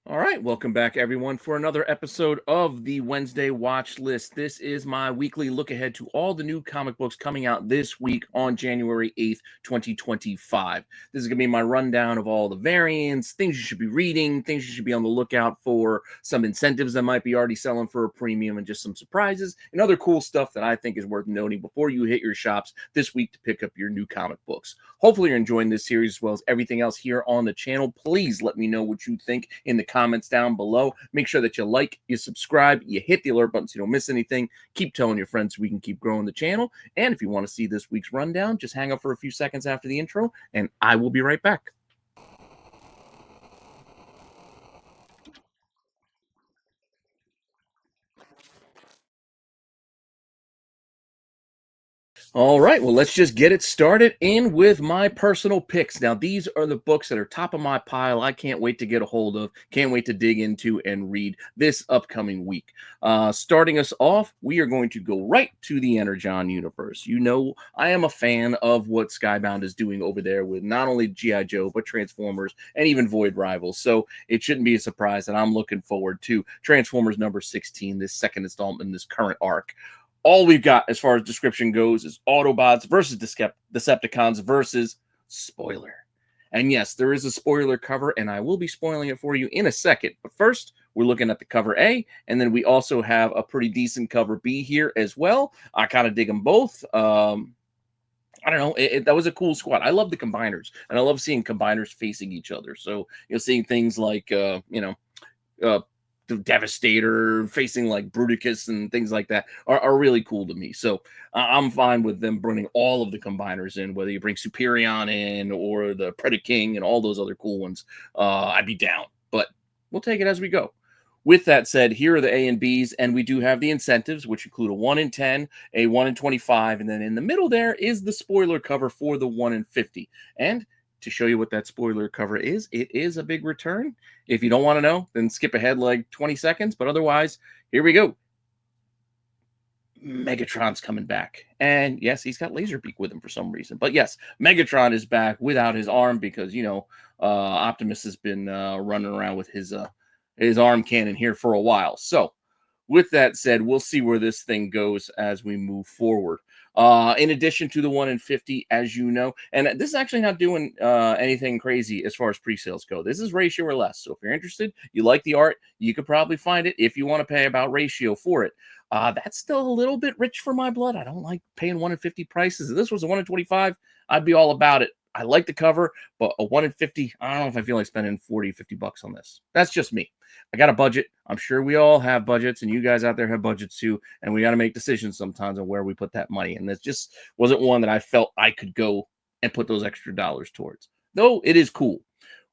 All right, welcome back, everyone, for another episode of the Wednesday Watch List. This is my weekly look ahead to all the new comic books coming out this week on January 8th, 2025. This is going to be my rundown of all the variants, things you should be reading, things you should be on the lookout for, some incentives that might be already selling for a premium, and just some surprises and other cool stuff that I think is worth noting before you hit your shops this week to pick up your new comic books. Hopefully, you're enjoying this series as well as everything else here on the channel. Please let me know what you think in the comments down below. Make sure that you like, you subscribe, you hit the alert button so you don't miss anything. Keep telling your friends so we can keep growing the channel. And if you want to see this week's rundown, just hang up for a few seconds after the intro, and I will be right back. All right, well, let's just get it started in with my personal picks. Now, these are the books that are top of my pile. I can't wait to get a hold of, can't wait to dig into and read this upcoming week. Starting us off, we are going to go right to the Energon universe. You know, I am a fan of what Skybound is doing over there with not only G.I. Joe, but Transformers and even Void Rivals. So it shouldn't be a surprise that I'm looking forward to Transformers number 16, this second installment in this current arc. All we've got as far as description goes is Autobots versus Decepticons versus spoiler. And yes, there is a spoiler cover, and I will be spoiling it for you in a second. But first, we're looking at the cover A, and then we also have a pretty decent cover B here as well. I kind of dig them both. I don't know. That was a cool squad. I love the combiners, and I love seeing combiners facing each other. So, seeing things like, the Devastator facing like Bruticus and things like that are really cool to me. So I'm fine with them bringing all of the combiners in, whether you bring Superion in or the Predaking and all those other cool ones. I'd be down, but we'll take it as we go. With that said, here are the A and Bs, and we do have the incentives, which include a 1 in 10, a 1 in 25, and then in the middle there is the spoiler cover for the 1 in 50. And to show you what that spoiler cover is, it is a big return. If you don't want to know, then skip ahead like 20 seconds. But otherwise, here we go. Megatron's coming back. And yes, he's got Laserbeak with him for some reason. But yes, Megatron is back without his arm because, Optimus has been running around with his arm cannon here for a while. So with that said, we'll see where this thing goes as we move forward. In addition to the 1 in 50, as you know, and this is actually not doing anything crazy as far as pre-sales go. This is ratio or less. So if you're interested, you like the art, you could probably find it if you want to pay about ratio for it. That's still a little bit rich for my blood. I don't like paying 1 in 50 prices. If this was a 1 in 25, I'd be all about it. I like the cover, but a 1 in 50, I don't know if I feel like spending 40, 50 bucks on this. That's just me. I got a budget. I'm sure we all have budgets, and you guys out there have budgets too. And we got to make decisions sometimes on where we put that money. And this just wasn't one that I felt I could go and put those extra dollars towards. Though it is cool.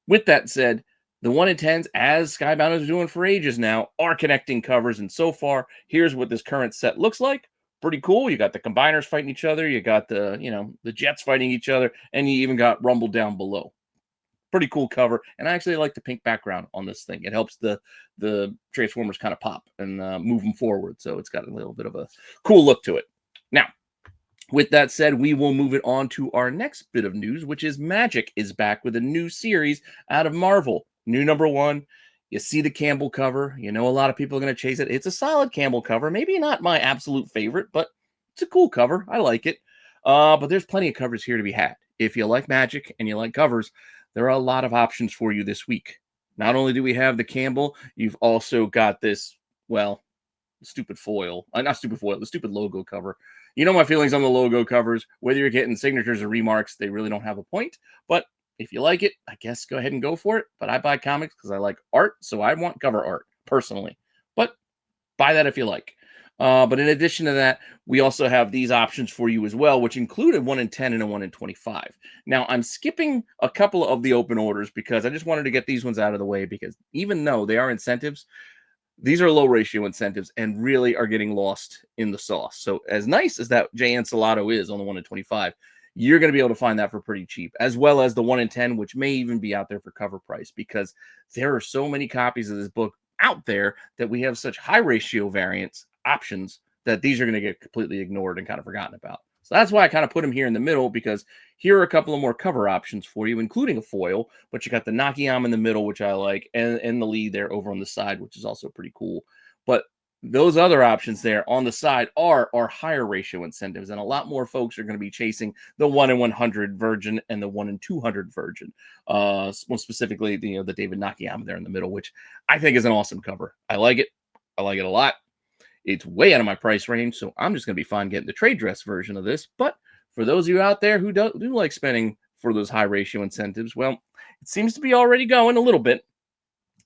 With that said, the 1 in 10s, as Skybound is doing for ages now, are connecting covers. And so far, here's what this current set looks like. Pretty cool. You got the combiners fighting each other. You got the Jets fighting each other. And you even got Rumble down below. Pretty cool cover, and I actually like the pink background on this thing. It helps the Transformers kind of pop and move them forward, so it's got a little bit of a cool look to it. Now, with that said, we will move it on to our next bit of news, which is Magik is back with a new series out of Marvel. New number 1. You see the Campbell cover. You know a lot of people are going to chase it. It's a solid Campbell cover. Maybe not my absolute favorite, but it's a cool cover. I like it. But there's plenty of covers here to be had. If you like Magik and you like covers, there are a lot of options for you this week. Not only do we have the Campbell, you've also got this, stupid foil. Not stupid foil, the stupid logo cover. You know my feelings on the logo covers. Whether you're getting signatures or remarks, they really don't have a point. But if you like it, I guess go ahead and go for it. But I buy comics because I like art, so I want cover art, personally. But buy that if you like. But in addition to that, we also have these options for you as well, which include a 1 in 10 and a 1 in 25. Now, I'm skipping a couple of the open orders because I just wanted to get these ones out of the way because even though they are incentives, these are low ratio incentives and really are getting lost in the sauce. So as nice as that Jay Enceladto is on the 1 in 25, you're going to be able to find that for pretty cheap, as well as the 1 in 10, which may even be out there for cover price because there are so many copies of this book out there that we have such high ratio variants options that these are going to get completely ignored and kind of forgotten about. So that's why I kind of put them here in the middle, because Here are a couple of more cover options for you, including a foil, but you got the Nakayama in the middle, which I like, and the lead there over on the side, which is also pretty cool. But those other options there on the side are higher ratio incentives, and a lot more folks are going to be chasing the 1 in 100 virgin and the 1 in 200 virgin. More specifically, the David Nakayama there in the middle, which I think is an awesome cover. I like it. I like it a lot. It's way out of my price range, so I'm just going to be fine getting the trade dress version of this. But for those of you out there who do like spending for those high ratio incentives, well, it seems to be already going a little bit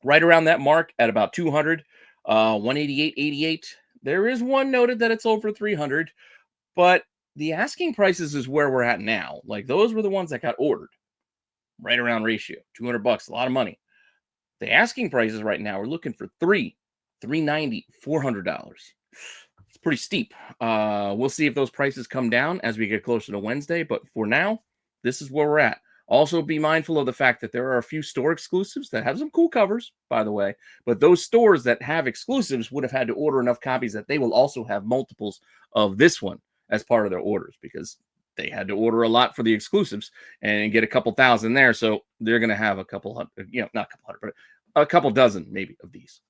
right around that mark at about 200, 188.88. There is one noted that it's over 300, but the asking prices is where we're at now. Like, those were the ones that got ordered right around ratio, $200, a lot of money. The asking prices right now are looking for $390, $400. It's pretty steep. We'll see if those prices come down as we get closer to Wednesday, but for now, this is where we're at. Also, be mindful of the fact that there are a few store exclusives that have some cool covers, by the way, but those stores that have exclusives would have had to order enough copies that they will also have multiples of this one as part of their orders, because they had to order a lot for the exclusives and get a couple thousand there. So they're going to have a couple hundred, not a couple hundred, but a couple dozen maybe of these.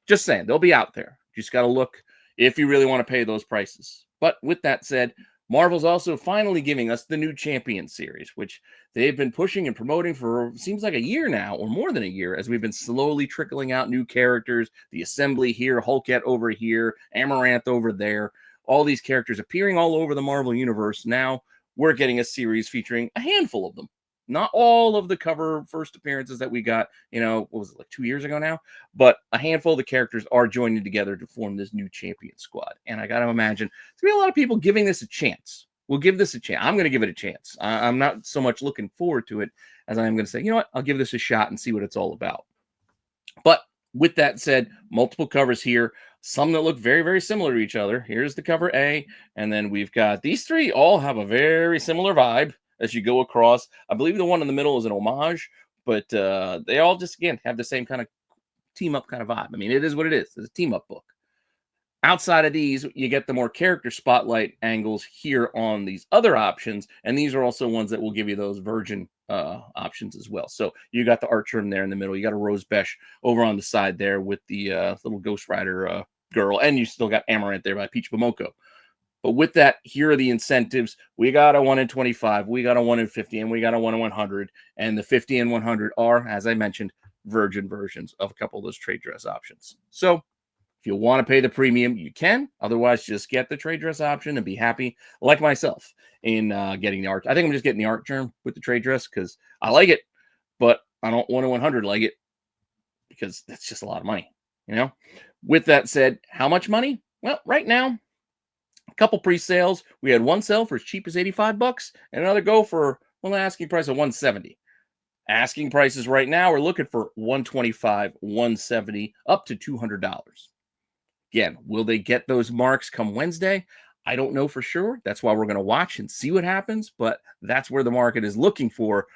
Just saying, they'll be out there. Just got to look if you really want to pay those prices. But with that said, Marvel's also finally giving us the new Champion series, which they've been pushing and promoting for seems like a year now, or more than a year, as we've been slowly trickling out new characters. The Assembly here, Hulkette over here, Amaranth over there, all these characters appearing all over the Marvel Universe. Now we're getting a series featuring a handful of them. Not all of the cover first appearances that we got, what was it, like 2 years ago now? But a handful of the characters are joining together to form this new champion squad. And I got to imagine there's going to be a lot of people giving this a chance. We'll give this a chance. I'm going to give it a chance. I'm not so much looking forward to it as I am going to say, you know what, I'll give this a shot and see what it's all about. But with that said, multiple covers here, some that look very, very similar to each other. Here's the cover A, and then we've got these three all have a very similar vibe as you go across. I believe the one in the middle is an homage, but they all just, again, have the same kind of team-up kind of vibe. I mean, it is what it is. It's a team-up book. Outside of these, you get the more character spotlight angles here on these other options, and these are also ones that will give you those virgin options as well. So you got the Archer in there in the middle. You got a Rose Besh over on the side there with the little Ghost Rider girl, and you still got Amaranth there by Peach Momoko. But with that, here are the incentives. We got a 1 in 25, we got a 1 in 50, and we got a 1 in 100. And the 50 and 100 are, as I mentioned, virgin versions of a couple of those trade dress options. So if you want to pay the premium, you can. Otherwise, just get the trade dress option and be happy, like myself, in getting the art. I think I'm just getting the art germ with the trade dress because I like it, but I don't 1 in 100 like it because that's just a lot of money, With that said, how much money? Well, right now, a couple pre-sales. We had one sell for as cheap as $85 and another go for an asking price of $170. Asking prices right now are looking for $125, $170, up to $200. Again, will they get those marks come Wednesday? I don't know for sure. That's why we're going to watch and see what happens, but that's where the market is looking for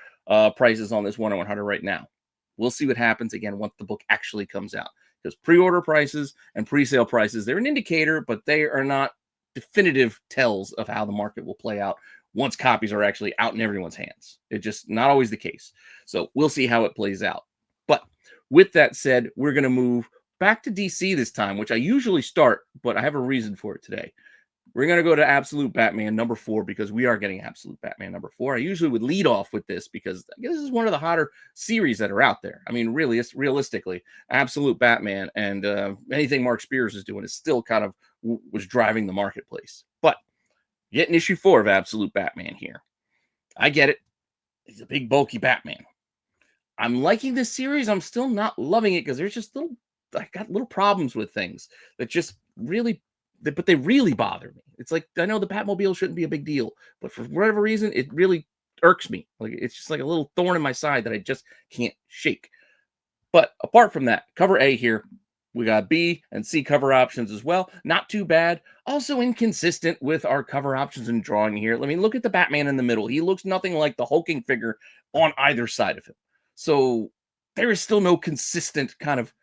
prices on this 1 in 100 right now. We'll see what happens, again, once the book actually comes out. Because pre-order prices and pre-sale prices, they're an indicator, but they are not definitive tells of how the market will play out once copies are actually out in everyone's hands. It's just not always the case. So we'll see how it plays out. But with that said, we're going to move back to DC this time, which I usually start, but I have a reason for it today. We're going to go to Absolute Batman number 4 because we are getting Absolute Batman number 4. I usually would lead off with this because I guess this is one of the hotter series that are out there. I mean, really, it's realistically, Absolute Batman and anything Mark Spears is doing is still kind of was driving the marketplace. But getting issue 4 of Absolute Batman here. I get it. He's a big, bulky Batman. I'm liking this series. I'm still not loving it because there's just I got little problems with things that just really, but they really bother me. It's like, I know the Batmobile shouldn't be a big deal, but for whatever reason, it really irks me. Like, it's just like a little thorn in my side that I just can't shake. But apart from that, cover A here, we got B and C cover options as well. Not too bad. Also inconsistent with our cover options and drawing here. Let me look at the Batman in the middle. He looks nothing like the hulking figure on either side of him. So there is still no consistent kind of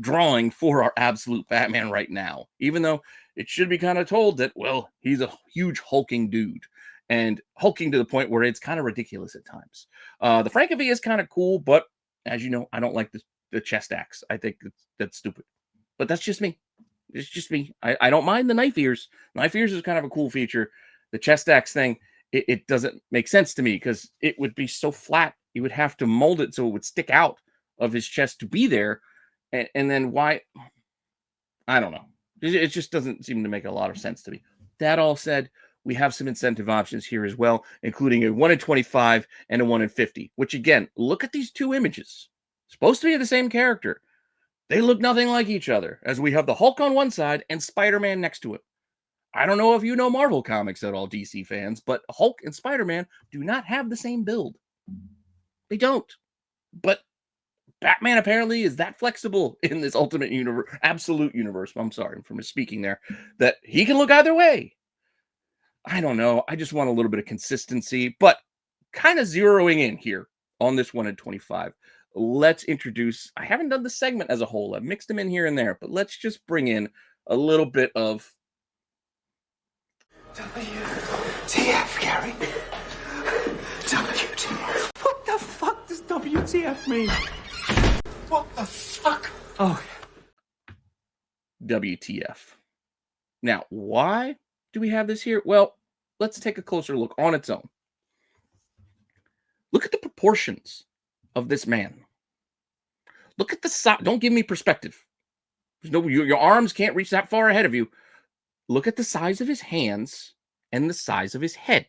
drawing for our Absolute Batman right now, even though it should be kind of told that, well, he's a huge hulking dude. and hulking to the point where it's kind of ridiculous at times. The Frankovie is kind of cool, but as you know, I don't like the chest axe. I think that's stupid. But that's just me. It's just me. I don't mind the knife ears. Knife ears is kind of a cool feature. The chest axe thing, it doesn't make sense to me because it would be so flat. You would have to mold it so it would stick out of his chest to be there. And then why? I don't know. It just doesn't seem to make a lot of sense to me. That all said, we have some incentive options here as well, including a 1 in 25 and a 1 in 50, which again, look at these two images. Supposed to be the same character. They look nothing like each other, as we have the Hulk on one side and Spider-Man next to it. I don't know if you know Marvel Comics at all, DC fans, but Hulk and Spider-Man do not have the same build. They don't. But Batman apparently is that flexible in this ultimate universe, absolute universe. I'm sorry for misspeaking there, that he can look either way. I don't know. I just want a little bit of consistency, but kind of zeroing in here on this 1 in 25. Let's introduce, I haven't done the segment as a whole. I've mixed them in here and there, but let's just bring in a little bit of WTF, Gary. WTF. What the fuck does WTF mean? What the fuck? Oh. WTF. Now, why do we have this here? Well, let's take a closer look on its own. Look at the proportions of this man. Look at the size. Don't give me perspective. There's no, your arms can't reach that far ahead of you. Look at the size of his hands and the size of his head.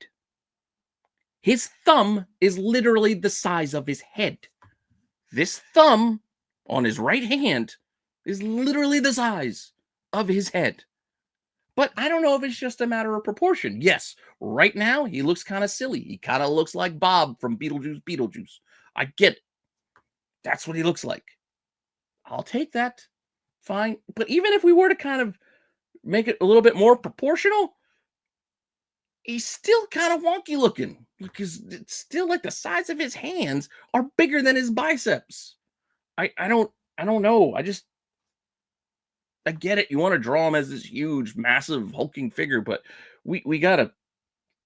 His thumb is literally the size of his head. This thumb on his right hand is literally the size of his head. But I don't know if it's just a matter of proportion. Yes, right now he looks kind of silly. He kind of looks like Bob from Beetlejuice. I get it. That's what he looks like. I'll take that. Fine. But even if we were to kind of make it a little bit more proportional, he's still kind of wonky looking because it's still like the size of his hands are bigger than his biceps. I don't know. I get it. You want to draw him as this huge, massive, hulking figure, but we got to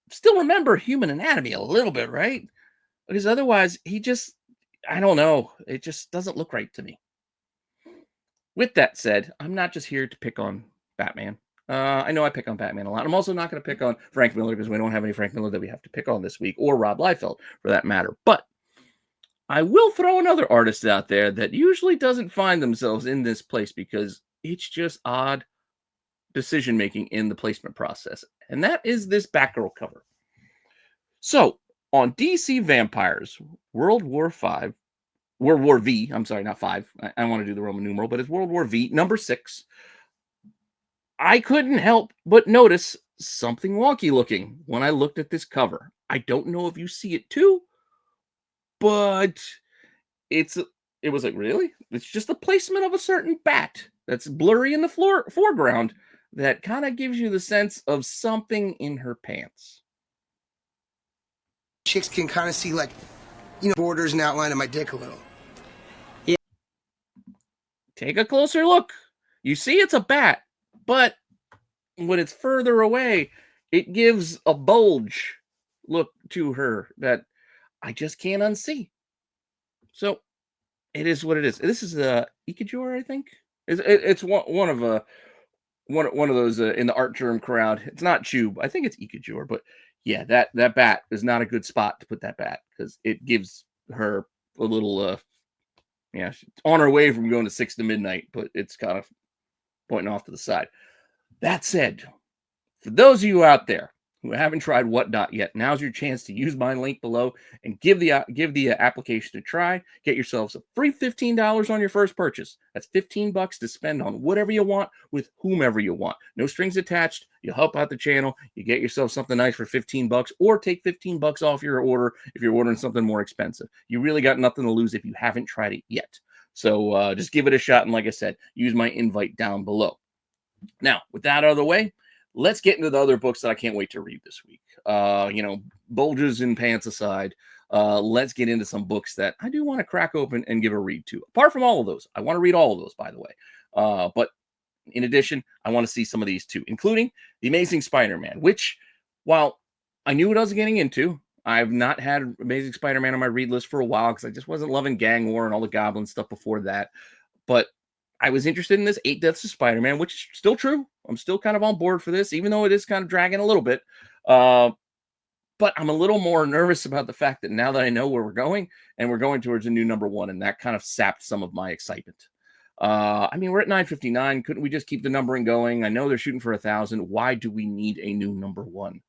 still remember human anatomy a little bit, right? Because otherwise, I don't know. It just doesn't look right to me. With that said, I'm not just here to pick on Batman. I know I pick on Batman a lot. I'm also not going to pick on Frank Miller because we don't have any Frank Miller that we have to pick on this week, or Rob Liefeld for that matter. But I will throw another artist out there that usually doesn't find themselves in this place because it's just odd decision-making in the placement process. And that is this Batgirl cover. So, on DC Vampires, World War V, I'm sorry, not 5. I want to do the Roman numeral, but it's World War V, number 6. I couldn't help but notice something wonky looking when I looked at this cover. I don't know if you see it too, but it was like, really? It's just the placement of a certain bat that's blurry in the foreground that kind of gives you the sense of something in her pants. Chicks can kind of see, like, borders and outline of my dick a little. Yeah. Take a closer look. You see it's a bat, but when it's further away, it gives a bulge look to her that I just can't unsee. So it is what it is. This is Ikejor, I think. It's one of those in the art germ crowd. It's not Chube. I think it's Ikejor, but yeah, that bat is not a good spot to put that bat because it gives her a little she's on her way from going to 6 to midnight, but it's kind of pointing off to the side. That said, for those of you out there who haven't tried Whatnot yet, now's your chance to use my link below and give the application a try. Get yourselves a free $15 on your first purchase. That's $15 to spend on whatever you want with whomever you want. No strings attached. You help out the channel. You get yourself something nice for $15, or take $15 off your order if you're ordering something more expensive. You really got nothing to lose if you haven't tried it yet. So just give it a shot. And like I said, use my invite down below. Now, with that out of the way, let's get into the other books that I can't wait to read this week. Bulges and pants aside, let's get into some books that I do want to crack open and give a read to. Apart from all of those, I want to read all of those, by the way. But in addition, I want to see some of these too, including The Amazing Spider-Man, which, while I knew what I was getting into. I've not had Amazing Spider-Man on my read list for a while because I just wasn't loving Gang War and all the Goblin stuff before that. But I was interested in this 8 Deaths of Spider-Man, which is still true. I'm still kind of on board for this, even though it is kind of dragging a little bit. But I'm a little more nervous about the fact that now that I know where we're going, and we're going towards a new number 1, and that kind of sapped some of my excitement. I mean, we're at 959. Couldn't we just keep the numbering going? I know they're shooting for 1,000. Why do we need a new number 1?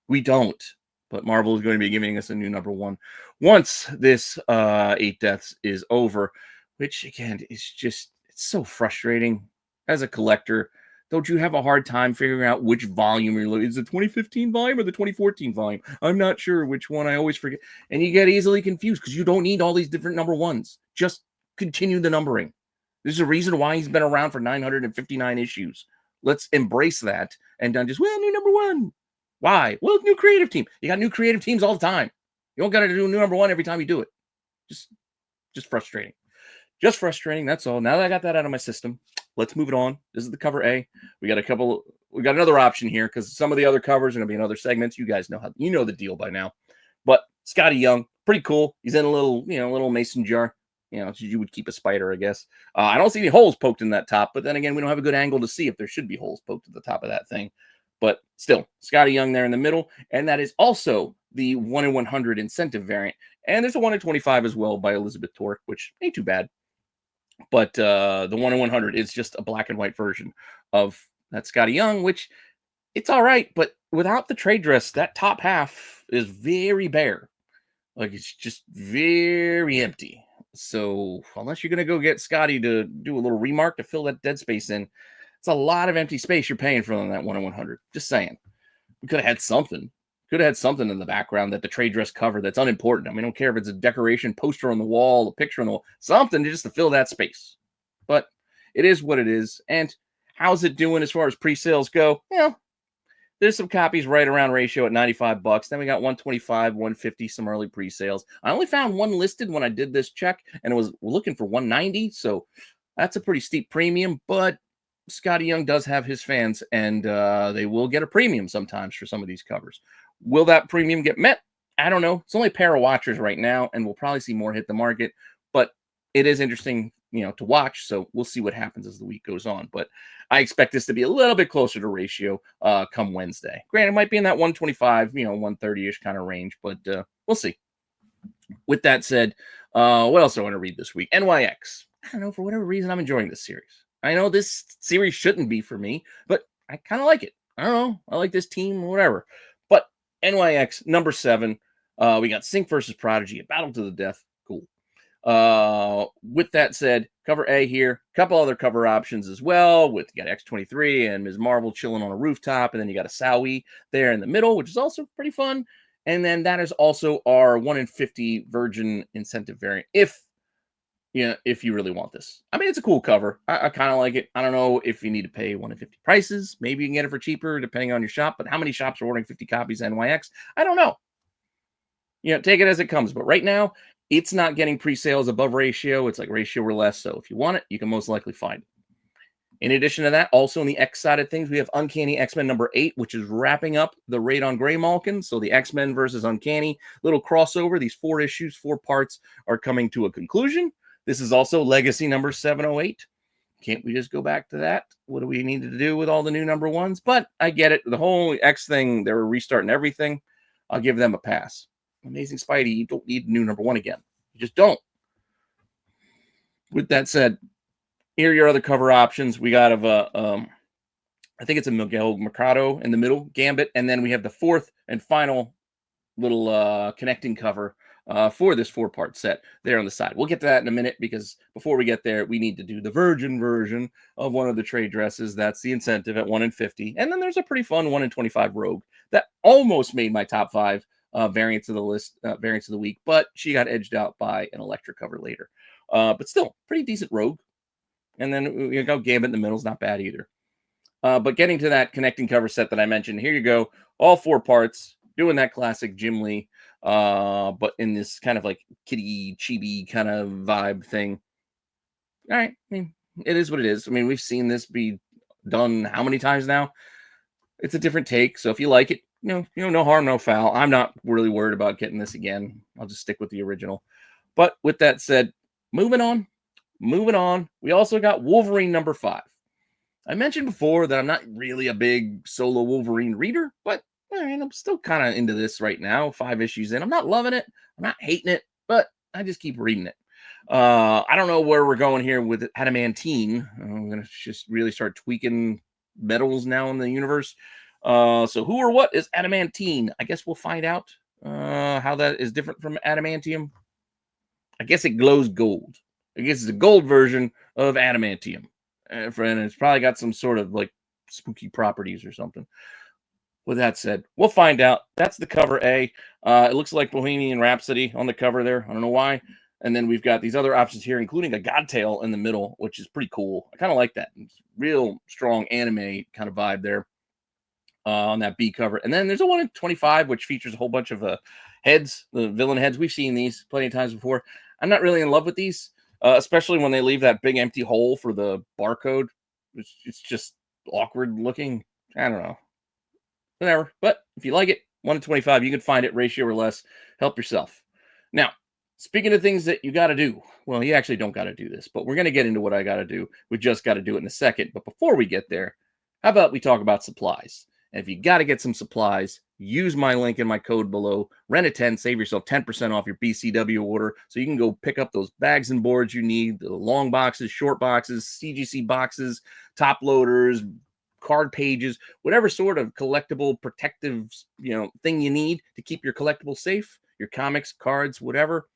We don't. But Marvel is going to be giving us a new number 1 once this 8 Deaths is over, which again is just, it's so frustrating as a collector. Don't you have a hard time figuring out which volume you're looking? Is it the 2015 volume or the 2014 volume? I'm not sure which one. I always forget. And you get easily confused because you don't need all these different number 1s. Just continue the numbering. There's a reason why he's been around for 959 issues. Let's embrace that and not just, well, new number 1. Why? Well, new creative team. You got new creative teams all the time. You don't got to do a new number 1 every time you do it. Just frustrating. Just frustrating. That's all. Now that I got that out of my system, let's move it on. This is the cover A. We got another option here because some of the other covers are going to be in other segments. You guys know the deal by now. But Scotty Young, pretty cool. He's in a little mason jar. You would keep a spider, I guess. I don't see any holes poked in that top, but then again, we don't have a good angle to see if there should be holes poked at the top of that thing. But still, Scotty Young there in the middle, and that is also the 1 in 100 incentive variant. And there's a 1 in 25 as well by Elizabeth Torque, which ain't too bad. But the 1 in 100 is just a black and white version of that Scotty Young, which it's all right, but without the trade dress, that top half is very bare. Like, it's just very empty. So unless you're going to go get Scotty to do a little remark to fill that dead space in, it's a lot of empty space you're paying for on that 1 in 100. Just saying. We could have had something. Could have had something in the background that the trade dress cover that's unimportant. I mean, I don't care if it's a decoration, poster on the wall, a picture on the wall, something just to fill that space. But it is what it is. And how's it doing as far as pre-sales go? There's some copies right around ratio at $95. Then we got 125, 150, some early pre-sales. I only found one listed when I did this check, and we're looking for 190. So that's a pretty steep premium, but Scotty Young does have his fans, and they will get a premium sometimes for some of these covers. Will that premium get met? I don't know. It's only a pair of watchers right now, and we'll probably see more hit the market, but it is interesting, to watch. So we'll see what happens as the week goes on. But I expect this to be a little bit closer to ratio come Wednesday. Granted, it might be in that 125, 130-ish kind of range, but we'll see. With that said, what else do I want to read this week? NYX. I don't know, for whatever reason, I'm enjoying this series. I know this series shouldn't be for me, but I kind of like it. I don't know. I like this team or whatever. But NYX, number 7. We got Sync versus Prodigy, a battle to the death. Cool. With that said, cover A here. A couple other cover options as well. You got X-23 and Ms. Marvel chilling on a rooftop. And then you got a Sowie there in the middle, which is also pretty fun. And then that is also our 1 in 50 Virgin incentive variant. If you really want this. I mean, it's a cool cover. I kind of like it. I don't know if you need to pay 1 in 50 prices. Maybe you can get it for cheaper depending on your shop. But how many shops are ordering 50 copies of NYX? I don't know. Take it as it comes. But right now, it's not getting pre-sales above ratio. It's like ratio or less. So if you want it, you can most likely find it. In addition to that, also on the X side of things, we have Uncanny X-Men number 8, which is wrapping up the raid on Grey Malkin. So the X-Men versus Uncanny, little crossover. These 4 issues, 4 parts are coming to a conclusion. This is also Legacy number 708. Can't we just go back to that? What do we need to do with all the new number 1s? But I get it. The whole X thing, they were restarting everything. I'll give them a pass. Amazing Spidey, you don't need new number 1 again. You just don't. With that said, here are your other cover options. We got I think it's a Miguel Mercado in the middle, Gambit, and then we have the 4th and final little connecting cover for this 4-part set there on the side. We'll get to that in a minute because before we get there, we need to do the Virgin version of one of the trade dresses. That's the incentive at 1 in 50. And then there's a pretty fun 1 in 25 Rogue that almost made my top 5 variants of the list, variants of the week, but she got edged out by an Electra cover later. But still, pretty decent Rogue. And then we go Gambit in the middle is not bad either. But getting to that connecting cover set that I mentioned, here you go. All 4 parts, doing that classic Jim Lee, but in this kind of like kitty chibi kind of vibe thing. All right. I mean, it is what it is. I mean, we've seen this be done how many times now? It's a different take. So if you like it, no harm, no foul. I'm not really worried about getting this again. I'll just stick with the original. But with that said, moving on. We also got Wolverine number 5. I mentioned before that I'm not really a big solo Wolverine reader, but I'm still kind of into this right now. 5 issues in. I'm not loving it. I'm not hating it, but I just keep reading it. I don't know where we're going here with Adamantine. I'm going to just really start tweaking metals now in the universe. So who or what is Adamantine? I guess we'll find out how that is different from adamantium. I guess it glows gold. I guess it's a gold version of adamantium. And it's probably got some sort of like spooky properties or something. With that said, we'll find out. That's the cover A. It looks like Bohemian Rhapsody on the cover there. I don't know why. And then we've got these other options here, including a godtail in the middle, which is pretty cool. I kind of like that. It's real strong anime kind of vibe there on that B cover. And then there's a one in 25, which features a whole bunch of heads, the villain heads. We've seen these plenty of times before. I'm not really in love with these, especially when they leave that big empty hole for the barcode. It's just awkward looking. I don't know. Whatever. But if you like it, 1 in 25, you can find it ratio or less. Help yourself. Now, speaking of things that you got to do, well, you actually don't got to do this, but we're going to get into what I got to do. We just got to do it in a second. But before we get there, how about we talk about supplies? And if you got to get some supplies, use my link in my code below. Renna10, save yourself 10% off your BCW order so you can go pick up those bags and boards you need, the long boxes, short boxes, CGC boxes, top loaders, card pages, whatever sort of collectible protective, thing you need to keep your collectibles safe, your comics, cards, whatever.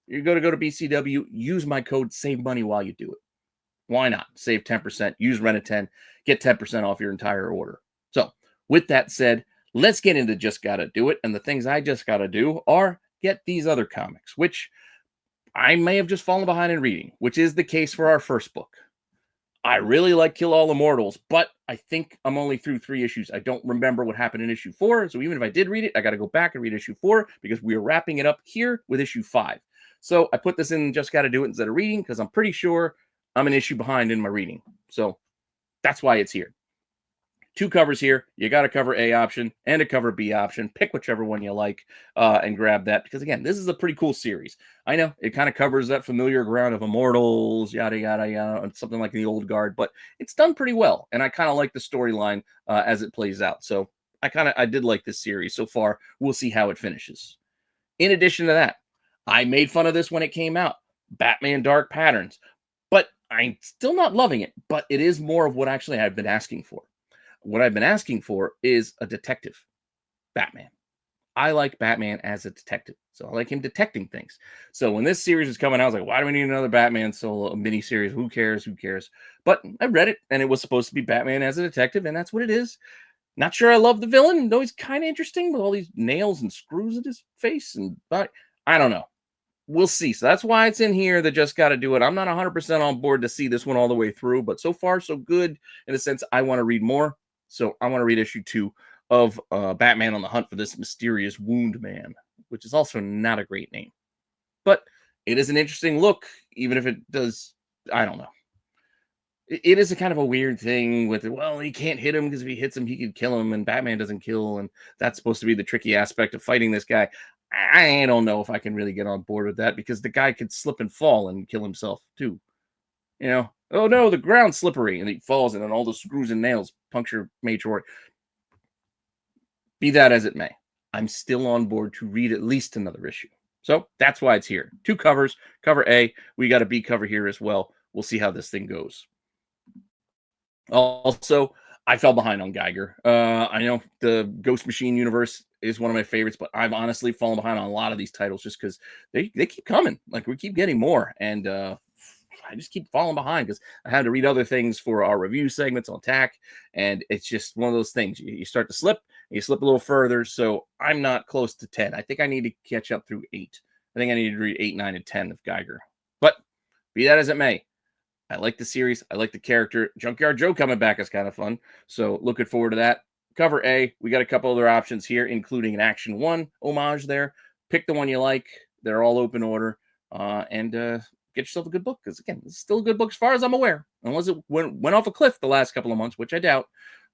You're going to go to BCW, use my code, save money while you do it. Why not? Save 10%, use Renna10, get 10% off your entire order. So with that said, let's get into just gotta do it. And the things I just gotta do are get these other comics, which I may have just fallen behind in reading, which is the case for our first book. I really like Kill All Immortals, but I think I'm only through 3 issues. I don't remember what happened in issue 4. So even if I did read it, I got to go back and read issue 4 because we are wrapping it up here with issue 5. So I put this in just got to do it instead of reading because I'm pretty sure I'm an issue behind in my reading. So that's why it's here. 2 covers here. You got a cover A option and a cover B option. Pick whichever one you like and grab that because, again, this is a pretty cool series. I know it kind of covers that familiar ground of Immortals, yada, yada, yada, and something like the Old Guard, but it's done pretty well. And I kind of like the storyline as it plays out. So I did like this series so far. We'll see how it finishes. In addition to that, I made fun of this when it came out. Batman Dark Patterns. But I'm still not loving it. But it is more of what actually I've been asking for. What I've been asking for is a detective Batman. I like Batman as a detective. So I like him detecting things. So when this series was coming out, I was like, why do we need another Batman solo miniseries? Who cares? Who cares? But I read it, and it was supposed to be Batman as a detective, and that's what it is. Not sure I love the villain, though he's kind of interesting with all these nails and screws in his face. But I don't know. We'll see. So that's why it's in here that just got to do it. I'm not 100% on board to see this one all the way through, but so far so good in the sense I want to read more. So I want to read issue 2 of Batman on the Hunt for this Mysterious Wound Man, which is also not a great name. But it is an interesting look, even if it does, I don't know. It is a kind of a weird thing with, well, he can't hit him because if he hits him, he could kill him, and Batman doesn't kill, and that's supposed to be the tricky aspect of fighting this guy. I don't know if I can really get on board with that because the guy could slip and fall and kill himself too. Oh no, the ground's slippery, and he falls, and then all the screws and nails puncture Major. Be that as it may, I'm still on board to read at least another issue. So that's why it's here. 2 covers. Cover A. We got a B cover here as well. We'll see how this thing goes. Also, I fell behind on Geiger. I know the Ghost Machine universe is one of my favorites, but I've honestly fallen behind on a lot of these titles just because they keep coming. Like, we keep getting more, and I just keep falling behind because I had to read other things for our review segments on TAC, and it's just one of those things. You start to slip, and you slip a little further, so I'm not close to 10. I think I need to catch up through 8. I think I need to read 8, 9, and 10 of Geiger. But be that as it may, I like the series. I like the character. Junkyard Joe coming back is kind of fun. So looking forward to that. Cover A, we got a couple other options here, including an Action 1 homage there. Pick the one you like. They're all open order. And get yourself a good book. Because, again, it's still a good book as far as I'm aware. Unless it went off a cliff the last couple of months, which I doubt.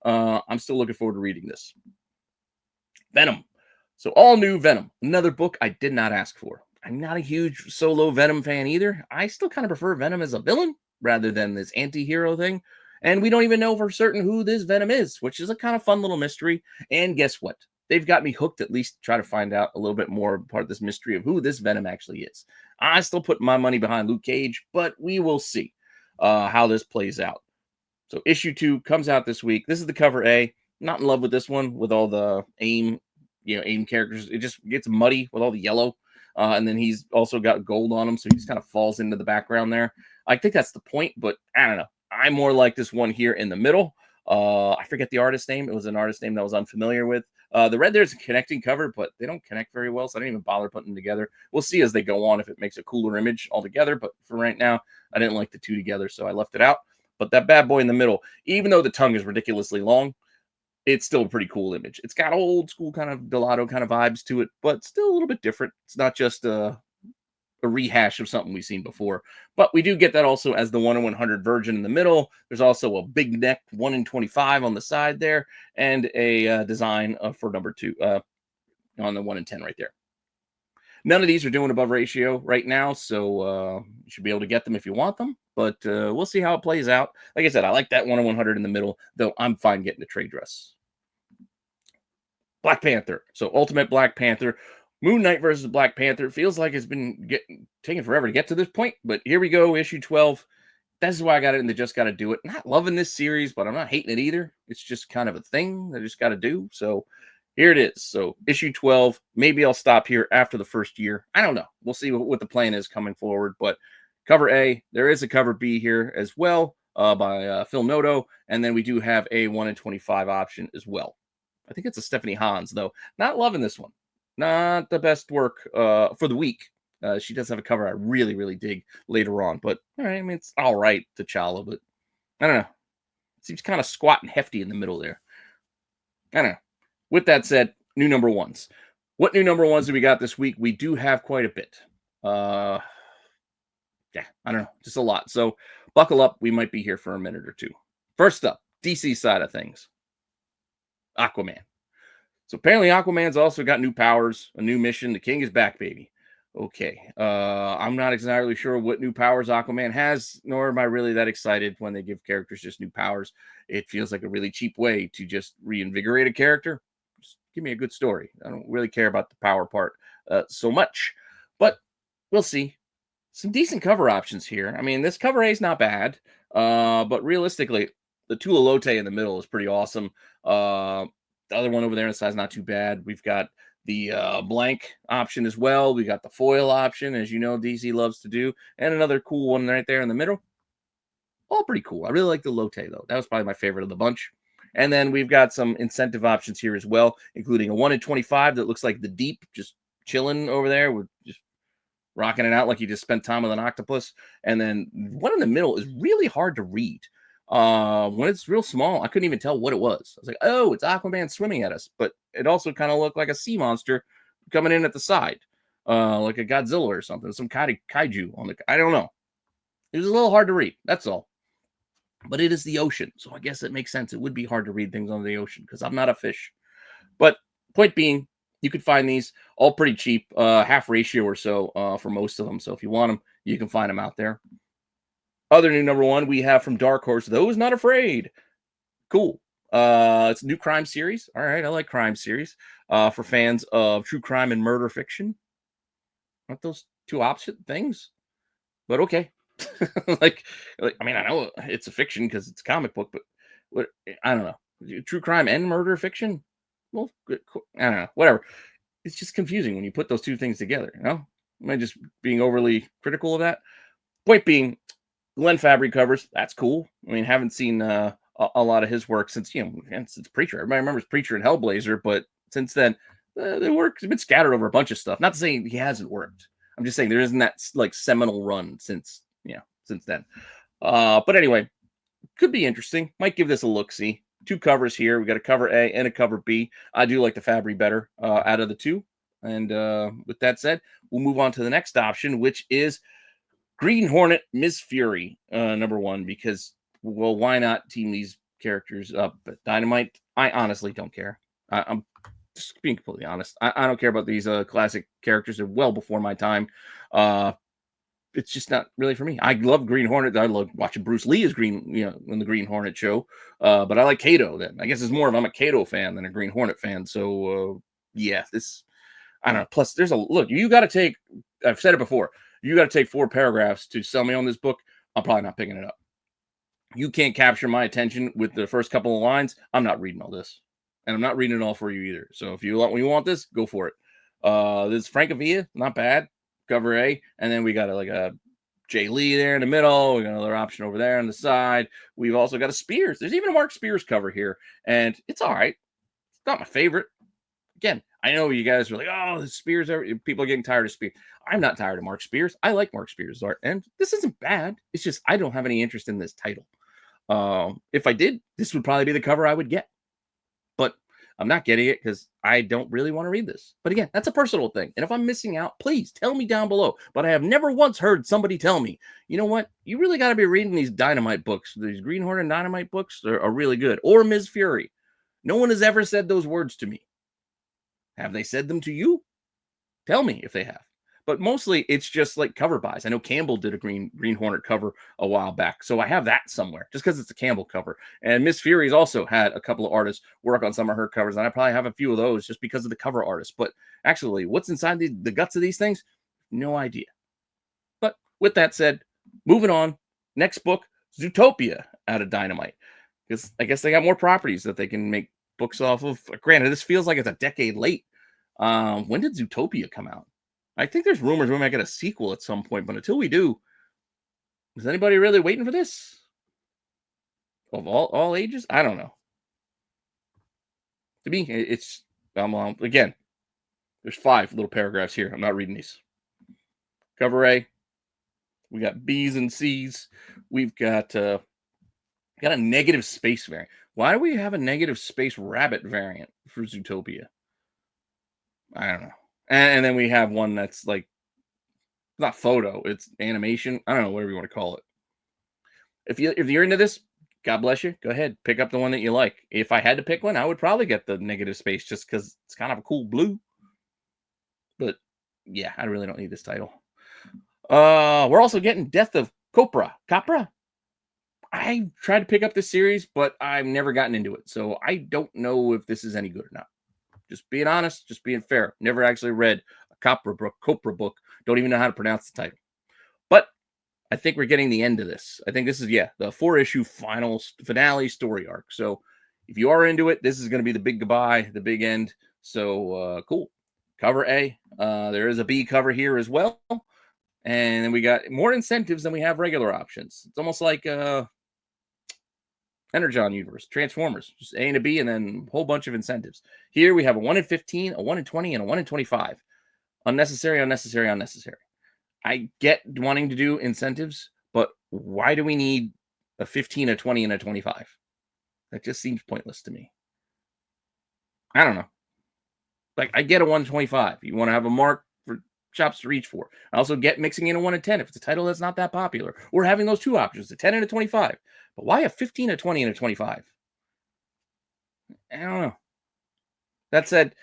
I'm still looking forward to reading this. Venom. So all new Venom, another book I did not ask for. I'm not a huge solo Venom fan either. I still kind of prefer Venom as a villain rather than this anti-hero thing. And we don't even know for certain who this Venom is, which is a kind of fun little mystery. And guess what? They've got me hooked at least to try to find out a little bit more part of this mystery of who this Venom actually is. I still put my money behind Luke Cage, but we will see how this plays out. So issue 2 comes out this week. This is the cover A. Not in love with this one with all the AIM characters. It just gets muddy with all the yellow. And then he's also got gold on him, so he just kind of falls into the background there. I think that's the point, but I don't know. I more like this one here in the middle. I forget the artist name. It was an artist name that I was unfamiliar with. The red there's a connecting cover, but they don't connect very well, so I didn't even bother putting them together. We'll see as they go on if it makes a cooler image altogether, but for right now, I didn't like the two together, so I left it out. But that bad boy in the middle, even though the tongue is ridiculously long, it's still a pretty cool image. It's got old school kind of Gelato kind of vibes to it, but still a little bit different. It's not just a rehash of something we've seen before. But we do get that also as the 1 in 100 Virgin in the middle. There's also a big neck 1 in 25 on the side there, and a design for number 2 on the 1 in 10 right there. None of these are doing above ratio right now, so you should be able to get them if you want them. But we'll see how it plays out. Like I said, I like that 1 in 100 in the middle, though I'm fine getting the trade dress. Black Panther. So Ultimate Black Panther. Moon Knight versus Black Panther. Feels like it's been taking forever to get to this point, but here we go, issue 12. That's why I got it in the Just Gotta Do It. Not loving this series, but I'm not hating it either. It's just kind of a thing I just got to do. So here it is. So issue 12. Maybe I'll stop here after the first year. I don't know. We'll see what the plan is coming forward. But cover A, there is a cover B here as well by Phil Noto. And then we do have a 1 in 25 option as well. I think it's a Stephanie Hans, though. Not loving this one. Not the best work for the week. She does have a cover I really, really dig later on. But, all right, I mean, it's all right, T'Challa. But, I don't know. It seems kind of squat and hefty in the middle there. I don't know. With that said, new number ones. What new number ones do we got this week? We do have quite a bit. Yeah, I don't know. Just a lot. So, buckle up. We might be here for a minute or two. First up, DC side of things. Aquaman. So apparently Aquaman's also got new powers, a new mission. The king is back, baby. Okay. I'm not exactly sure what new powers Aquaman has, nor am I really that excited when they give characters just new powers. It feels like a really cheap way to just reinvigorate a character. Just give me a good story. I don't really care about the power part so much, but we'll see. Some decent cover options here. I mean, this cover A is not bad, but realistically, the Tula Lote in the middle is pretty awesome. The other one over there on the side is not too bad. We've got the blank option as well. We got the foil option, as you know, DC loves to do. And another cool one right there in the middle. All pretty cool. I really like the Lotte, though. That was probably my favorite of the bunch. And then we've got some incentive options here as well, including a 1 in 25 that looks like the Deep, just chilling over there with just rocking it out like you just spent time with an octopus. And then one in the middle is really hard to read. When it's real small, I couldn't even tell what it was. I was like, oh, it's Aquaman swimming at us. But it also kind of looked like a sea monster coming in at the side, like a Godzilla or something, some kind of kaiju on the, I don't know. It was a little hard to read. That's all. But it is the ocean. So I guess it makes sense. It would be hard to read things on the ocean because I'm not a fish. But point being, you could find these all pretty cheap, half ratio or so for most of them. So if you want them, you can find them out there. Other new number one we have from Dark Horse, Those Not Afraid. Cool. It's a new crime series. All right, I like crime series. For fans of true crime and murder fiction. Aren't those two opposite things? But okay. like, I mean, I know it's a fiction because it's a comic book, but what, I don't know. True crime and murder fiction? Well, I don't know. Whatever. It's just confusing when you put those two things together, you know? Am I just being overly critical of that? Point being, Glenn Fabry covers. That's cool. I mean, haven't seen a lot of his work since, since Preacher. Everybody remembers Preacher and Hellblazer, but since then, the work's been scattered over a bunch of stuff. Not to say he hasn't worked. I'm just saying there isn't that like seminal run since then. But anyway, could be interesting. Might give this a look-see. Two covers here. We got a cover A and a cover B. I do like the Fabry better out of the two. And with that said, we'll move on to the next option, which is Green Hornet, Ms. Fury, number one, because, well, why not team these characters up? But Dynamite, I honestly don't care. I'm just being completely honest. I don't care about these classic characters. They're well before my time. Uh, it's just not really for me. I love Green Hornet. I love watching Bruce Lee as in the Green Hornet show. But I like Kato then. I guess it's more of I'm a Kato fan than a Green Hornet fan. So yeah, this I don't know. Plus, there's a look. You got to take. I've said it before. You got to take 4 paragraphs to sell me on this book. I'm probably not picking it up. You can't capture my attention with the first couple of lines. I'm not reading all this, and I'm not reading it all for you either. So if you want this, go for it. This Francavilla, not bad. Cover A, and then we got a Jay Lee there in the middle. We got another option over there on the side. We've also got a Spears. There's even a Mark Spears cover here, and it's all right. It's not my favorite. Again, I know you guys are like, oh, the Spears. People are getting tired of Spears. I'm not tired of Mark Spears. I like Mark Spears' art, and this isn't bad. It's just I don't have any interest in this title. If I did, this would probably be the cover I would get, but I'm not getting it because I don't really want to read this. But again, that's a personal thing. And if I'm missing out, please tell me down below. But I have never once heard somebody tell me, you know what? You really got to be reading these Dynamite books. These Green Hornet Dynamite books are really good. Or Ms. Fury. No one has ever said those words to me. Have they said them to you? Tell me if they have. But mostly it's just like cover buys. I know Campbell did a Green Hornet cover a while back. So I have that somewhere just because it's a Campbell cover. And Miss Fury's also had a couple of artists work on some of her covers. And I probably have a few of those just because of the cover artist. But actually, what's inside the guts of these things? No idea. But with that said, moving on. Next book, Zootopia out of Dynamite. Because I guess they got more properties that they can make books off of. Granted, this feels like it's a decade late. When did Zootopia come out? I think there's rumors we might get a sequel at some point, but until we do, is anybody really waiting for this? Of all ages? I don't know. To me, it's again, there's 5 little paragraphs here. I'm not reading these. Cover A. We got B's and C's. We've got a negative space variant. Why do we have a negative space rabbit variant for Zootopia? I don't know. And then we have one that's like not photo, it's animation. I don't know, whatever you want to call it. If you're into this, God bless you. Go ahead, pick up the one that you like. If I had to pick one, I would probably get the negative space just because it's kind of a cool blue. But yeah, I really don't need this title. We're also getting Death of Copra. I tried to pick up this series, but I've never gotten into it, so I don't know if this is any good or not. Just being honest, just being fair. Never actually read a Copra book. Don't even know how to pronounce the title. But I think we're getting the end of this. I think this is, the 4-issue finale story arc. So if you are into it, this is going to be the big goodbye, the big end. So cool. Cover A. There is a B cover here as well. And then we got more incentives than we have regular options. It's almost like Energon universe, Transformers, just A and a B, and then a whole bunch of incentives. Here we have a 1 in 15, a 1 in 20, and a 1 in 25. Unnecessary. I get wanting to do incentives, but why do we need a 15, a 20, and a 25? That just seems pointless to me. I don't know. Like, I get a 1 in 25. You want to have a mark for shops to reach for. I also get mixing in a 1 in 10 if it's a title that's not that popular. We're having those 2 options, a 10 and a 25. But why a 15, a 20, and a 25? I don't know. That said,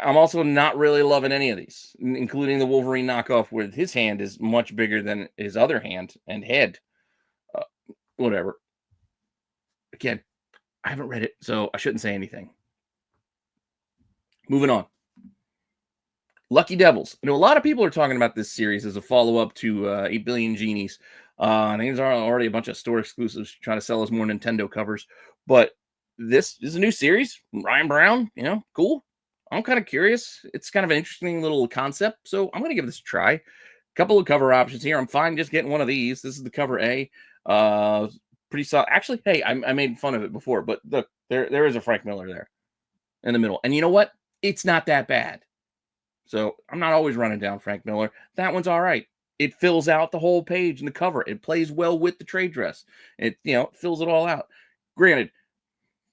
I'm also not really loving any of these, including the Wolverine knockoff where his hand is much bigger than his other hand and head. Whatever. Again, I haven't read it, so I shouldn't say anything. Moving on. Lucky Devils. I know a lot of people are talking about this series as a follow-up to 8 Billion Genies. And these are already a bunch of store exclusives trying to sell us more Nintendo covers. But this is a new series. Ryan Brown, cool. I'm kind of curious. It's kind of an interesting little concept. So I'm going to give this a try. A couple of cover options here. I'm fine just getting one of these. This is the cover A. Pretty solid. Actually, hey, I made fun of it before. But look, there is a Frank Miller there in the middle. And you know what? It's not that bad. So I'm not always running down Frank Miller. That one's all right. It fills out the whole page in the cover. It plays well with the trade dress. It, fills it all out. Granted,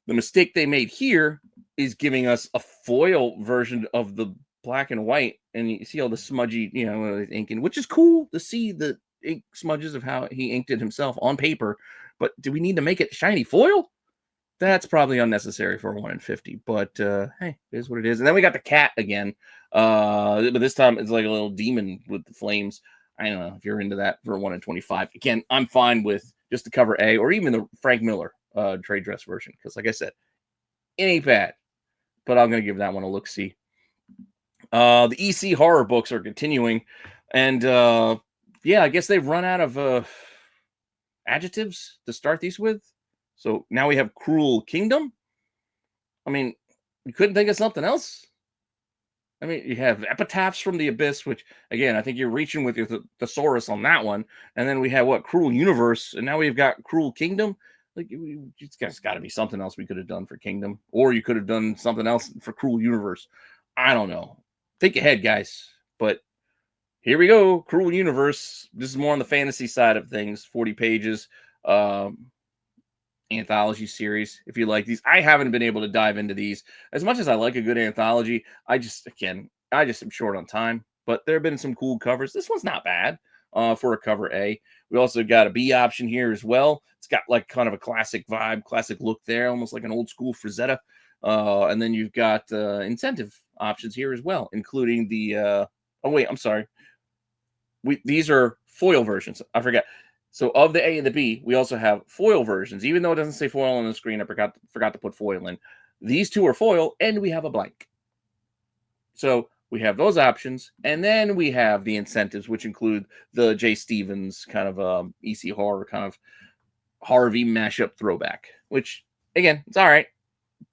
the mistake they made here is giving us a foil version of the black and white. And you see all the smudgy, inking, which is cool to see the ink smudges of how he inked it himself on paper. But do we need to make it shiny foil? That's probably unnecessary for a 1 in 50, but hey, it is what it is. And then we got the cat again. But this time it's like a little demon with the flames. I don't know if you're into that for a 1 in 25. Again, I'm fine with just the cover A or even the Frank Miller trade dress version, because like I said, it ain't bad. But I'm gonna give that one a look see. The EC horror books are continuing, and yeah, I guess they've run out of adjectives to start these with. So now we have Cruel Kingdom. I mean, you couldn't think of something else? I mean, you have Epitaphs from the Abyss, which, again, I think you're reaching with your thesaurus on that one. And then we have, what, Cruel Universe, and now we've got Cruel Kingdom. Like, it's got to be something else we could have done for Kingdom, or you could have done something else for Cruel Universe. I don't know. Think ahead, guys. But here we go, Cruel Universe. This is more on the fantasy side of things, 40 pages. Anthology series, if you like these. I haven't been able to dive into these as much as I like a good anthology. I just am short on time, but there have been some cool covers. This one's not bad for a cover A. We also got a B option here as well. It's got like kind of a classic vibe, classic look there, almost like an old school Frazetta. And then you've got incentive options here as well, including the oh wait, I'm sorry. These are foil versions. I forgot. So of the A and the B, we also have foil versions. Even though it doesn't say foil on the screen, I forgot to put foil in. These two are foil, and we have a blank. So we have those options, and then we have the incentives, which include the J. Stevens kind of EC horror, kind of Harvey mashup throwback, which, again, it's all right.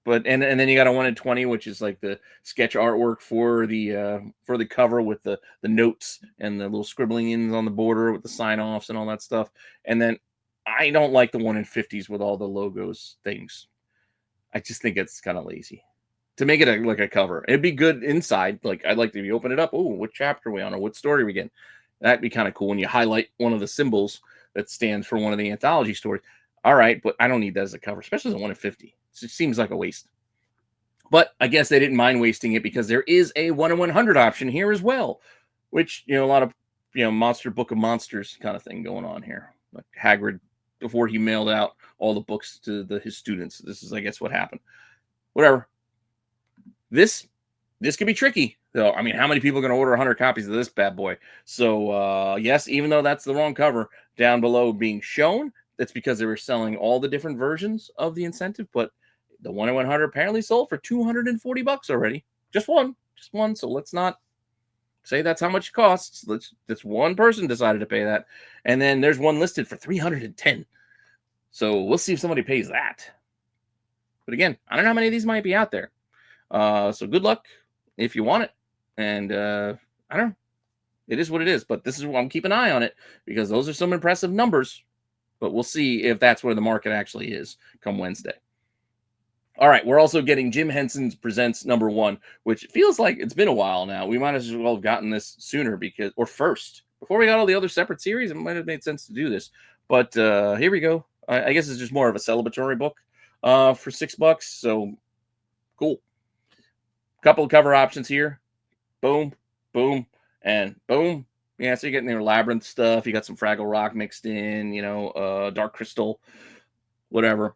But and then you got a 1 in 20, which is like the sketch artwork for the cover with the notes and the little scribbling ins on the border with the sign offs and all that stuff. And then I don't like the 1 in 50s with all the logos things. I just think it's kind of lazy to make it like a cover. It'd be good inside. Like, I'd like to open it up. Oh, what chapter are we on, or what story are we getting? That'd be kind of cool when you highlight one of the symbols that stands for one of the anthology stories. All right, but I don't need that as a cover, especially as a 1 in 50. It seems like a waste. But I guess they didn't mind wasting it because there is a 1 in 100 option here as well, which, a lot of, Monster Book of Monsters kind of thing going on here. Like Hagrid, before he mailed out all the books to his students. This is, I guess, what happened. Whatever. This could be tricky, though. I mean, how many people are going to order 100 copies of this bad boy? So, yes, even though that's the wrong cover down below being shown, that's because they were selling all the different versions of the incentive, but the 1 in 100 apparently sold for $240 already. Just one. So let's not say that's how much it costs. This one person decided to pay that. And then there's one listed for $310. So we'll see if somebody pays that. But again, I don't know how many of these might be out there. So good luck if you want it. And I don't know. It is what it is. But this is what I'm keeping an eye on it, because those are some impressive numbers. But we'll see if that's where the market actually is come Wednesday. All right, we're also getting Jim Henson's Presents #1, which feels like it's been a while now. We might as well have gotten this sooner first. Before we got all the other separate series, it might have made sense to do this. But here we go. I guess it's just more of a celebratory book for $6. So cool. Couple of cover options here. Boom, boom, and boom. Yeah, so you're getting their Labyrinth stuff. You got some Fraggle Rock mixed in, Dark Crystal, whatever.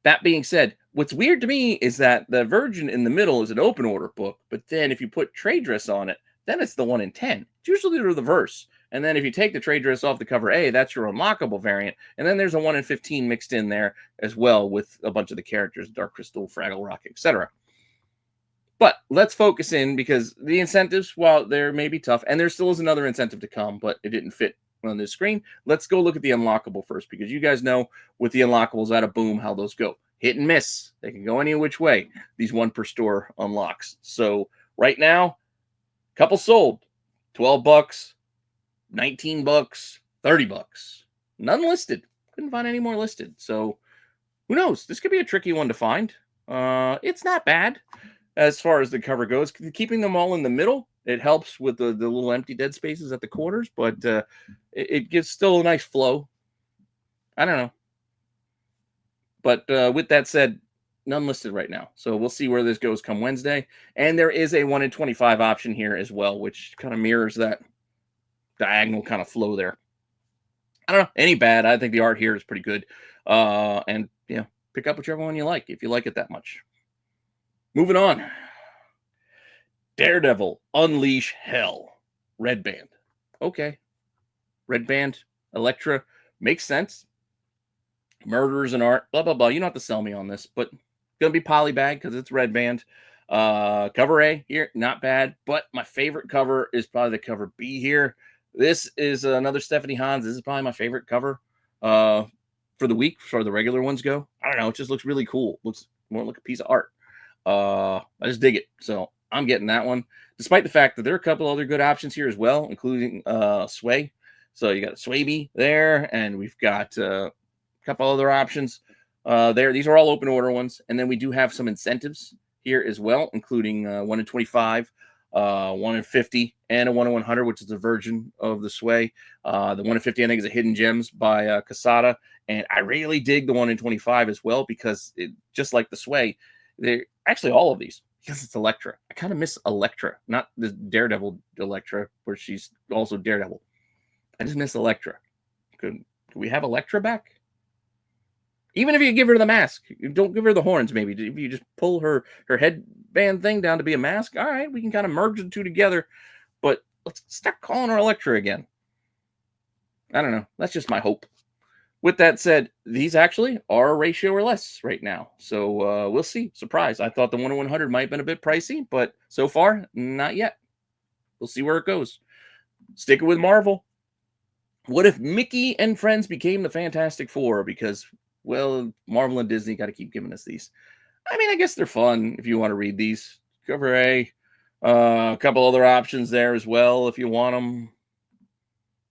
That being said, what's weird to me is that the version in the middle is an open order book, but then if you put trade dress on it, then it's the 1 in 10. It's usually the reverse. And then if you take the trade dress off the cover A, that's your unlockable variant. And then there's a 1 in 15 mixed in there as well with a bunch of the characters, Dark Crystal, Fraggle Rock, etc. But let's focus in, because the incentives, while they may be tough, and there still is another incentive to come, but it didn't fit on this screen. Let's go look at the unlockable first, because you guys know with the unlockables out of Boom how those go. Hit and miss. They can go any which way, these 1 per store unlocks. So right now, couple sold. $12, $19, $30. None listed. Couldn't find any more listed. So who knows? This could be a tricky one to find. It's not bad. As far as the cover goes, keeping them all in the middle, it helps with the little empty dead spaces at the corners, but it gives still a nice flow. I don't know. But with that said, none listed right now. So we'll see where this goes come Wednesday. And there is a 1 in 25 option here as well, which kind of mirrors that diagonal kind of flow there. I don't know. Any bad. I think the art here is pretty good. And, pick up whichever one you like if you like it that much. Moving on. Daredevil, Unleash Hell. Red band. Okay. Red band, Elektra, makes sense. Murderers and art, blah, blah, blah. You don't have to sell me on this, but going to be polybag because it's red band. Cover A here, not bad, but my favorite cover is probably the cover B here. This is another Stephanie Hans. This is probably my favorite cover for the week, as far as the regular ones go. I don't know. It just looks really cool. Looks more like a piece of art. I just dig it. So I'm getting that one, despite the fact that there are a couple other good options here as well, including Sway. So you got Swaby there, and we've got a couple other options there. These are all open order ones. And then we do have some incentives here as well, including 1 in 25, 1 in 50, and a 1 in 100, which is a version of the Sway. The 1 in 50, I think, is a Hidden Gems by Casada. And I really dig the 1 in 25 as well, because it, just like the Sway, they're actually all of these, because it's Elektra. I kind of miss Elektra, not the Daredevil Elektra, where she's also Daredevil. I just miss Elektra. Could we have Elektra back? Even if you give her the mask, don't give her the horns, maybe. If you just pull her headband thing down to be a mask, all right, we can kind of merge the two together. But let's start calling her Elektra again. I don't know. That's just my hope. With that said, these actually are a ratio or less right now. So we'll see. Surprise. I thought the 1 in 100 might have been a bit pricey, but so far, not yet. We'll see where it goes. Sticking with Marvel. What if Mickey and friends became the Fantastic Four? Because, well, Marvel and Disney got to keep giving us these. I mean, I guess they're fun if you want to read these. Cover A. A couple other options there as well if you want them.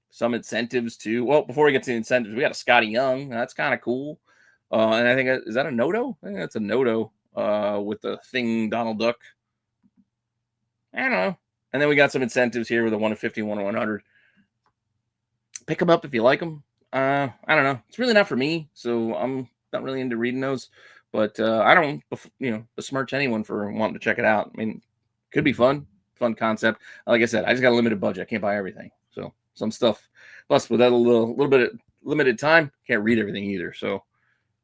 Some incentives too. Well, before we get to the incentives, we got a Scotty Young. That's kind of cool. And I think, is that a Noto? I think that's a Noto with the thing Donald Duck. I don't know. And then we got some incentives here with a 1 in 50, 1 in 100. Pick them up if you like them. I don't know. It's really not for me, so I'm not really into reading those. But I don't, besmirch anyone for wanting to check it out. I mean, could be fun concept. Like I said, I just got a limited budget. I can't buy everything. So some stuff. Plus, with that a little bit of limited time, can't read everything either. So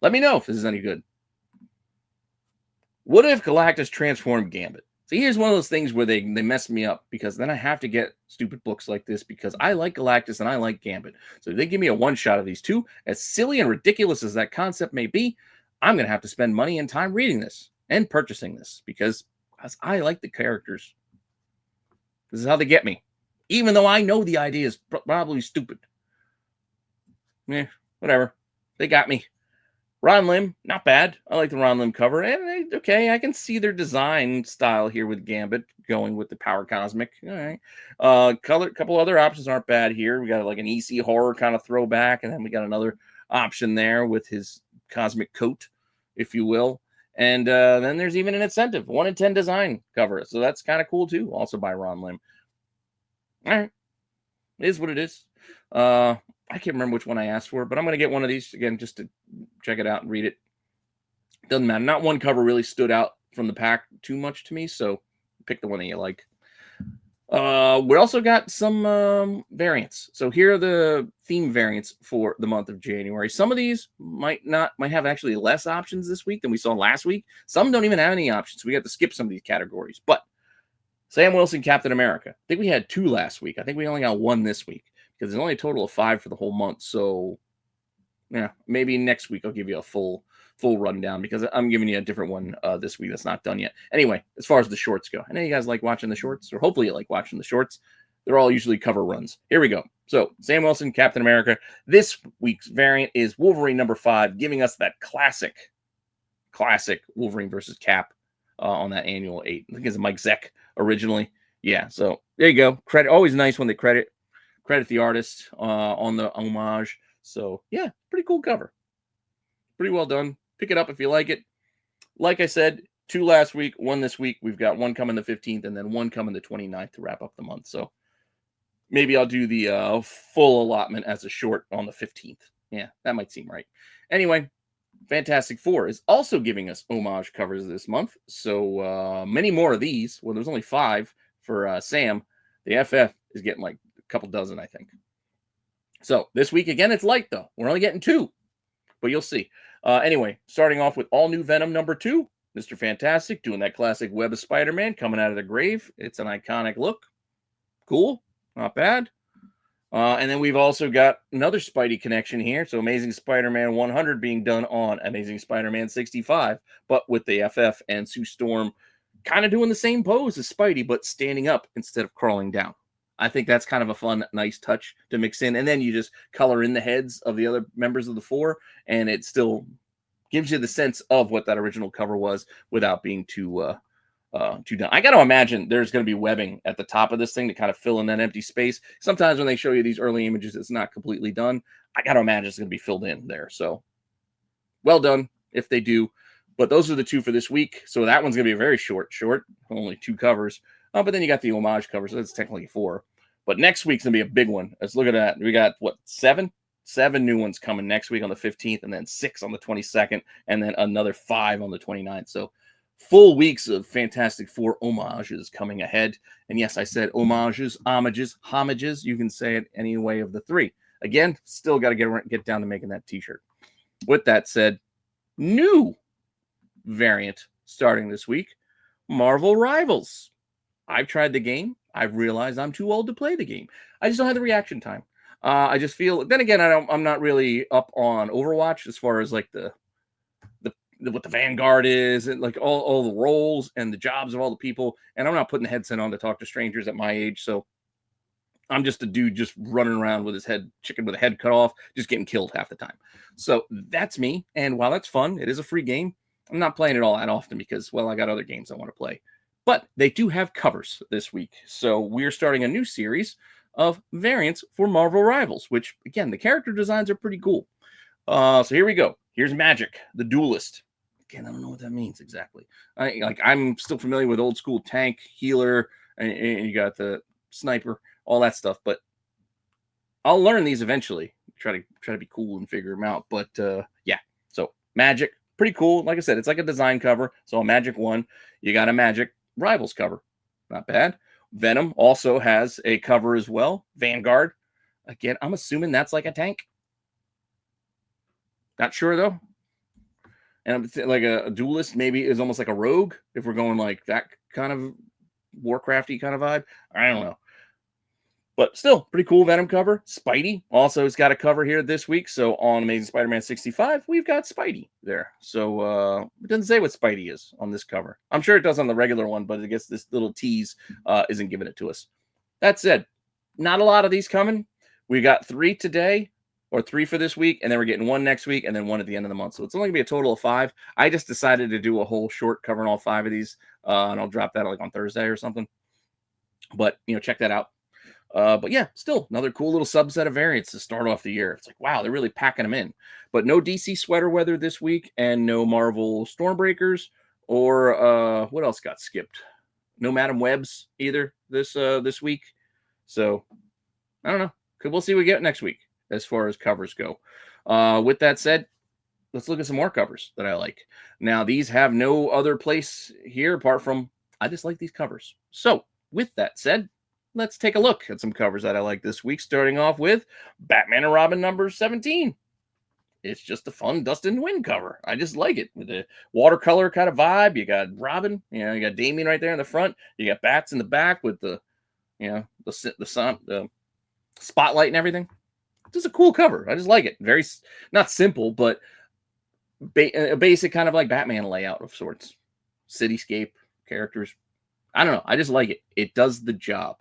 let me know if this is any good. What if Galactus transformed Gambit? See, here's one of those things where they mess me up, because then I have to get stupid books like this, because I like Galactus and I like Gambit. So if they give me a one-shot of these two, as silly and ridiculous as that concept may be, I'm going to have to spend money and time reading this and purchasing this, because I like the characters. This is how they get me. Even though I know the idea is probably stupid. Whatever. They got me. Ron Lim, not bad. I like the Ron Lim cover. And okay, I can see their design style here with Gambit going with the Power Cosmic. All right. Couple other options aren't bad here. We got like an EC horror kind of throwback, and then we got another option there with his cosmic coat, if you will. And then there's even an incentive, 1 in 10 design cover. So that's kind of cool too, also by Ron Lim. All right. It is what it is. I can't remember which one I asked for, but I'm going to get one of these again just to check it out and read it. Doesn't matter. Not one cover really stood out from the pack too much to me, so pick the one that you like. We also got some variants. So here are the theme variants for the month of January. Some of these might have actually less options this week than we saw last week. Some don't even have any options. So we got to skip some of these categories. But Sam Wilson, Captain America. I think we had 2 last week. I think we only got 1 this week, because there's only a total of 5 for the whole month. So, yeah, maybe next week I'll give you a full rundown, because I'm giving you a different one this week that's not done yet. Anyway, as far as the shorts go, I know you guys like watching the shorts, or hopefully you like watching the shorts. They're all usually cover runs. Here we go. So, Sam Wilson, Captain America. This week's variant is Wolverine number 5, giving us that classic Wolverine versus Cap on that annual 8. I think it's Mike Zeck originally. Yeah, so there you go. Credit, always nice when they credit the artist on the homage. So yeah, pretty cool cover. Pretty well done. Pick it up if you like it. Like I said, 2 last week, 1 this week. We've got 1 coming the 15th, and then 1 coming the 29th to wrap up the month. So maybe I'll do the full allotment as a short on the 15th. Yeah, that might seem right. Anyway, Fantastic Four is also giving us homage covers this month. So many more of these. Well, there's only 5 for Sam. The FF is getting like a couple dozen, I think. So this week, again, it's light, though. We're only getting 2, but you'll see. Anyway, starting off with all new Venom #2, Mr. Fantastic doing that classic Web of Spider-Man coming out of the grave. It's an iconic look. Cool, not bad. And then we've also got another Spidey connection here. So Amazing Spider-Man 100 being done on Amazing Spider-Man 65, but with the FF and Sue Storm kind of doing the same pose as Spidey, but standing up instead of crawling down. I think that's kind of a fun, nice touch to mix in. And then you just color in the heads of the other members of the four, and it still gives you the sense of what that original cover was without being too done. I got to imagine there's going to be webbing at the top of this thing to kind of fill in that empty space. Sometimes when they show you these early images, it's not completely done. I got to imagine it's going to be filled in there. So well done if they do. But those are the two for this week. So that one's going to be a very short, only 2 covers. But then you got the homage cover, so that's technically 4. But next week's going to be a big one. Let's look at that. We got, what, 7? 7 new ones coming next week on the 15th, and then 6 on the 22nd, and then another 5 on the 29th. So full weeks of Fantastic Four homages coming ahead. And yes, I said homages, homages. You can say it any way of the 3. Again, still got to get down to making that t-shirt. With that said, new variant starting this week, Marvel Rivals. I've tried the game. I've realized I'm too old to play the game. I just don't have the reaction time. I just feel, then again, I'm not really up on Overwatch as far as like what the Vanguard is and like all the roles and the jobs of all the people. And I'm not putting the headset on to talk to strangers at my age. So I'm just a dude just running around with his head, chicken with a head cut off, just getting killed half the time. So that's me. And while that's fun, it is a free game. I'm not playing it all that often because, well, I got other games I want to play. But they do have covers this week. So we're starting a new series of variants for Marvel Rivals, which, again, the character designs are pretty cool. So here we go. Here's Magik, the duelist. Again, I don't know what that means exactly. I'm still familiar with old school tank, healer, and you got the sniper, all that stuff. But I'll learn these eventually. Try to be cool and figure them out. But yeah, so Magik, pretty cool. Like I said, it's like a design cover. So a Magik 1, you got a Magik Rivals cover. Not bad. Venom also has a cover as well. Vanguard. Again, I'm assuming that's like a tank. Not sure, though. And like a duelist maybe is almost like a rogue, if we're going like that kind of Warcrafty kind of vibe. I don't know. But still, pretty cool Venom cover. Spidey also has got a cover here this week. So on Amazing Spider-Man 65, we've got Spidey there. So it doesn't say what Spidey is on this cover. I'm sure it does on the regular one, but I guess this little tease isn't giving it to us. That said, not a lot of these coming. We got 3 today, or 3 for this week, and then we're getting 1 next week, and then 1 at the end of the month. So it's only going to be a total of 5. I just decided to do a whole short covering all 5 of these, and I'll drop that like on Thursday or something. But, check that out. But yeah, still another cool little subset of variants to start off the year. It's like, wow, they're really packing them in. But no DC sweater weather this week, and no Marvel Stormbreakers, or what else got skipped? No Madam Webs either this week. So I don't know. We'll see what we get next week as far as covers go. With that said, let's look at some more covers that I like. Now, these have no other place here apart from I just like these covers. So with that said, let's take a look at some covers that I like this week, starting off with Batman and Robin number 17. It's just a fun Dust and Wind cover. I just like it with the watercolor kind of vibe. You got Robin, you got Damian right there in the front. You got Bats in the back with the sun, the spotlight and everything. Just a cool cover. I just like it. Very, not simple, but a basic kind of like Batman layout of sorts. Cityscape, characters. I don't know. I just like it. It does the job.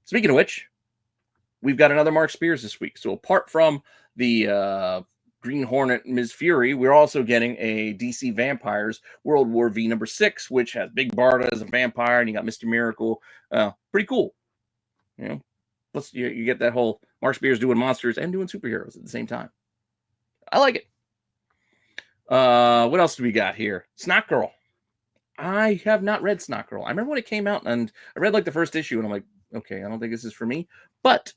Speaking of which, we've got another Mark Spears this week. So apart from the Green Hornet Ms. Fury, we're also getting a DC Vampires World War V number 6, which has Big Barda as a vampire, and you got Mr. Miracle. Pretty cool. Plus you get that whole Mark Spears doing monsters and doing superheroes at the same time. I like it. What else do we got here? Snot Girl. I have not read Snot Girl. I remember when it came out, and I read like the first issue, and I'm like, okay, I don't think this is for me. But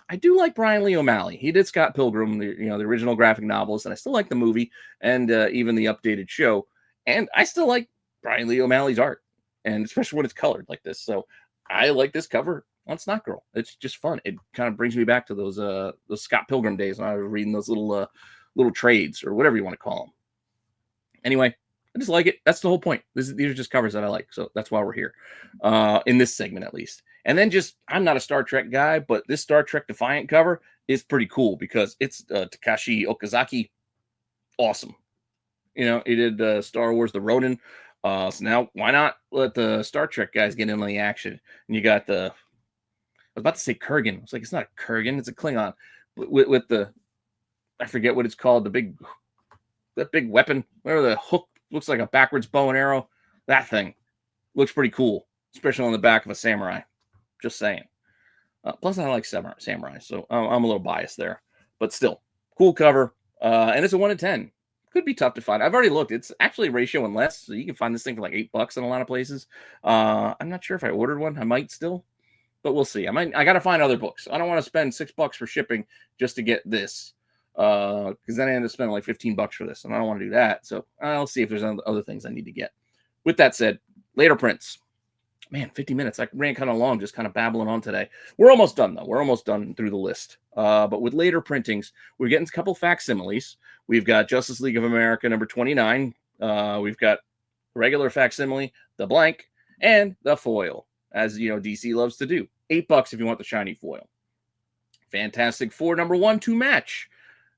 I do like Brian Lee O'Malley. He did Scott Pilgrim, the original graphic novelist, and I still like the movie and even the updated show. And I still like Brian Lee O'Malley's art, and especially when it's colored like this. So I like this cover on Snot Girl. It's just fun. It kind of brings me back to those Scott Pilgrim days when I was reading those little little trades or whatever you want to call them. Anyway, I just like it. That's the whole point. These are just covers that I like. So that's why we're here in this segment, at least. And then I'm not a Star Trek guy, but this Star Trek Defiant cover is pretty cool because it's Takashi Okazaki. Awesome. You know, he did Star Wars, the Ronin. So now why not let the Star Trek guys get in on the action? And you got I was about to say Kurgan. It's like, it's not a Kurgan, it's a Klingon. With the, I forget what it's called, that big weapon, whatever, the hook looks like a backwards bow and arrow. That thing looks pretty cool, especially on the back of a samurai. Just saying. Plus, I like samurai, so I'm a little biased there. But still, cool cover. And it's a 1 in 10. Could be tough to find. I've already looked. It's actually ratio and less, so you can find this thing for like $8 in a lot of places. I'm not sure if I ordered one. I might still, but we'll see. I got to find other books. I don't want to spend $6 for shipping just to get this, because then I end up spending like $15 for this, and I don't want to do that. So I'll see if there's other things I need to get. With that said, later prints. Man, 50 minutes. I ran kind of long, just kind of babbling on today. We're almost done, though. We're almost done through the list. But with later printings, we're getting a couple facsimiles. We've got Justice League of America number 29. We've got regular facsimile, the blank, and the foil, as you know, DC loves to do. $8 if you want the shiny foil. Fantastic Four number 1 to match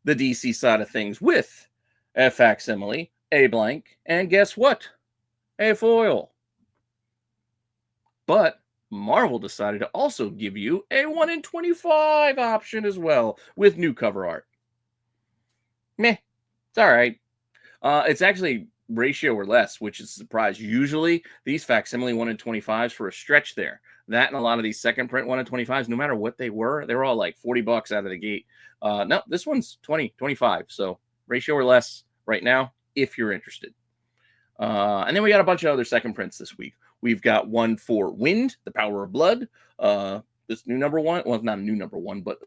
the DC side of things with a facsimile, a blank, and guess what? A foil. But Marvel decided to also give you a 1 in 25 option as well with new cover art. Meh, it's all right. It's actually ratio or less, which is a surprise. Usually these facsimile 1 in 25s for a stretch there. That and a lot of these second print 1 in 25s, no matter what they were all like $40 out of the gate. No, this one's 20, 25. So ratio or less right now, if you're interested. And then we got a bunch of other second prints this week. We've got one for Wind, the Power of Blood. This new number 1. Well, it's not a new number 1, but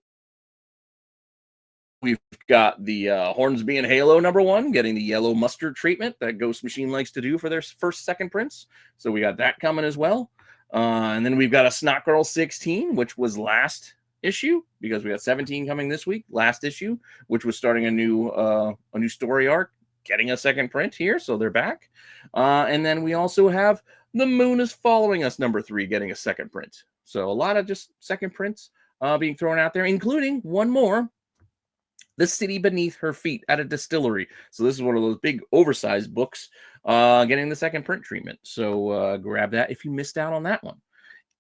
we've got the Hornsby and Halo number 1, getting the yellow mustard treatment that Ghost Machine likes to do for their second prints. So we got that coming as well. And then we've got a Snot Girl 16, which was last issue, because we got 17 coming this week. Last issue, which was starting a new story arc, getting a second print here. So they're back. And then we also have The Moon is Following Us number 3, getting a second print. So a lot of just second prints being thrown out there, including one more, The City Beneath Her Feet at a Distillery. So this is one of those big oversized books getting the second print treatment. So grab that if you missed out on that one.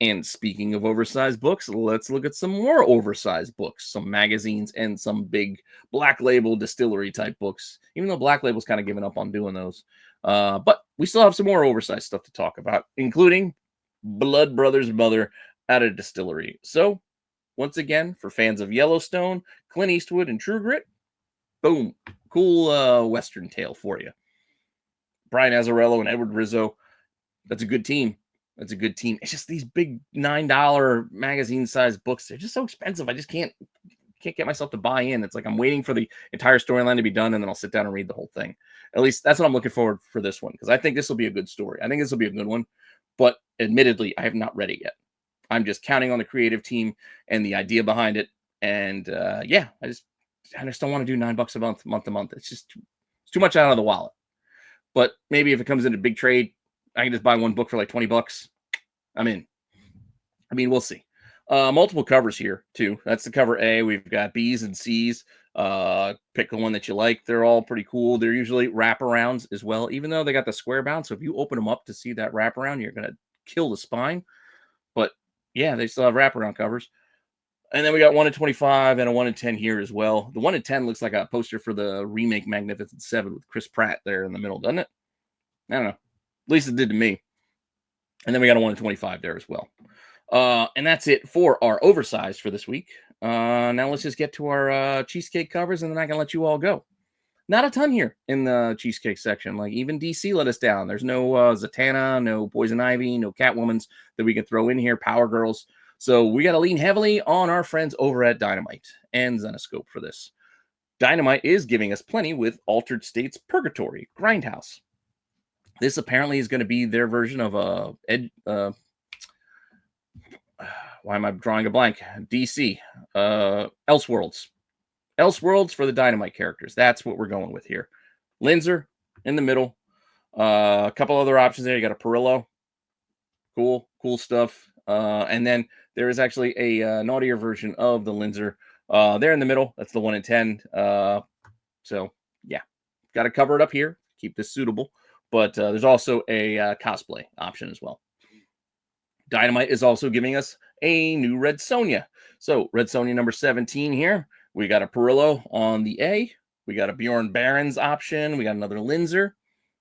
And speaking of oversized books, let's look at some more oversized books, some magazines and some big Black Label distillery type books, even though Black Label's kind of given up on doing those. But we still have some more oversized stuff to talk about, including Blood Brothers Mother at a Distillery. So once again, for fans of Yellowstone, Clint Eastwood, and True Grit, boom, cool Western tale for you. Brian Azzarello and Edward Rizzo, that's a good team. That's a good team. It's just these big $9 magazine-sized books. They're just so expensive. I just can't get myself to buy in. It's like I'm waiting for the entire storyline to be done, and then I'll sit down and read the whole thing. At least that's what I'm looking forward for this one, because I think this will be a good story. I think this will be a good one. But admittedly, I have not read it yet. I'm just counting on the creative team and the idea behind it. And yeah, I just don't want to do $9 a month to month. It's too much out of the wallet. But maybe if it comes into big trade, I can just buy one book for like $20. I'm in. I mean, we'll see. Multiple covers here too. That's the cover A. We've got B's and C's. Pick the one that you like. They're all pretty cool. They're usually wraparounds as well, even though they got the square bound. So if you open them up to see that wraparound, you're gonna kill the spine. But yeah, they still have wraparound covers. And then we got 1 in 25 and a 1 in 10 here as well. The 1 in 10 looks like a poster for the remake Magnificent 7 with Chris Pratt there in the middle, doesn't it? I don't know. At least it did to me. And then we got a 1 in 25 there as well. And that's it for our oversized for this week. Now let's just get to our Cheesecake covers, and then I can let you all go. Not a ton here in the Cheesecake section. Like, even DC let us down. There's no Zatanna, no Poison Ivy, no Catwomans that we can throw in here, Power Girls. So we got to lean heavily on our friends over at Dynamite and Zenescope for this. Dynamite is giving us plenty with Altered States Purgatory, Grindhouse. This apparently is going to be their version of why am I drawing a blank? DC, Elseworlds. Elseworlds for the Dynamite characters. That's what we're going with here. Linzer in the middle. A couple other options there. You got a Perillo. Cool stuff. And then there is actually a naughtier version of the Linzer there in the middle. That's the 1 in 10. So yeah, got to cover it up here. Keep this suitable. But there's also a cosplay option as well. Dynamite is also giving us a new Red Sonja. So Red Sonja number 17 here. We got a Perillo on the A. We got a Bjorn Barons option. We got another Linzer.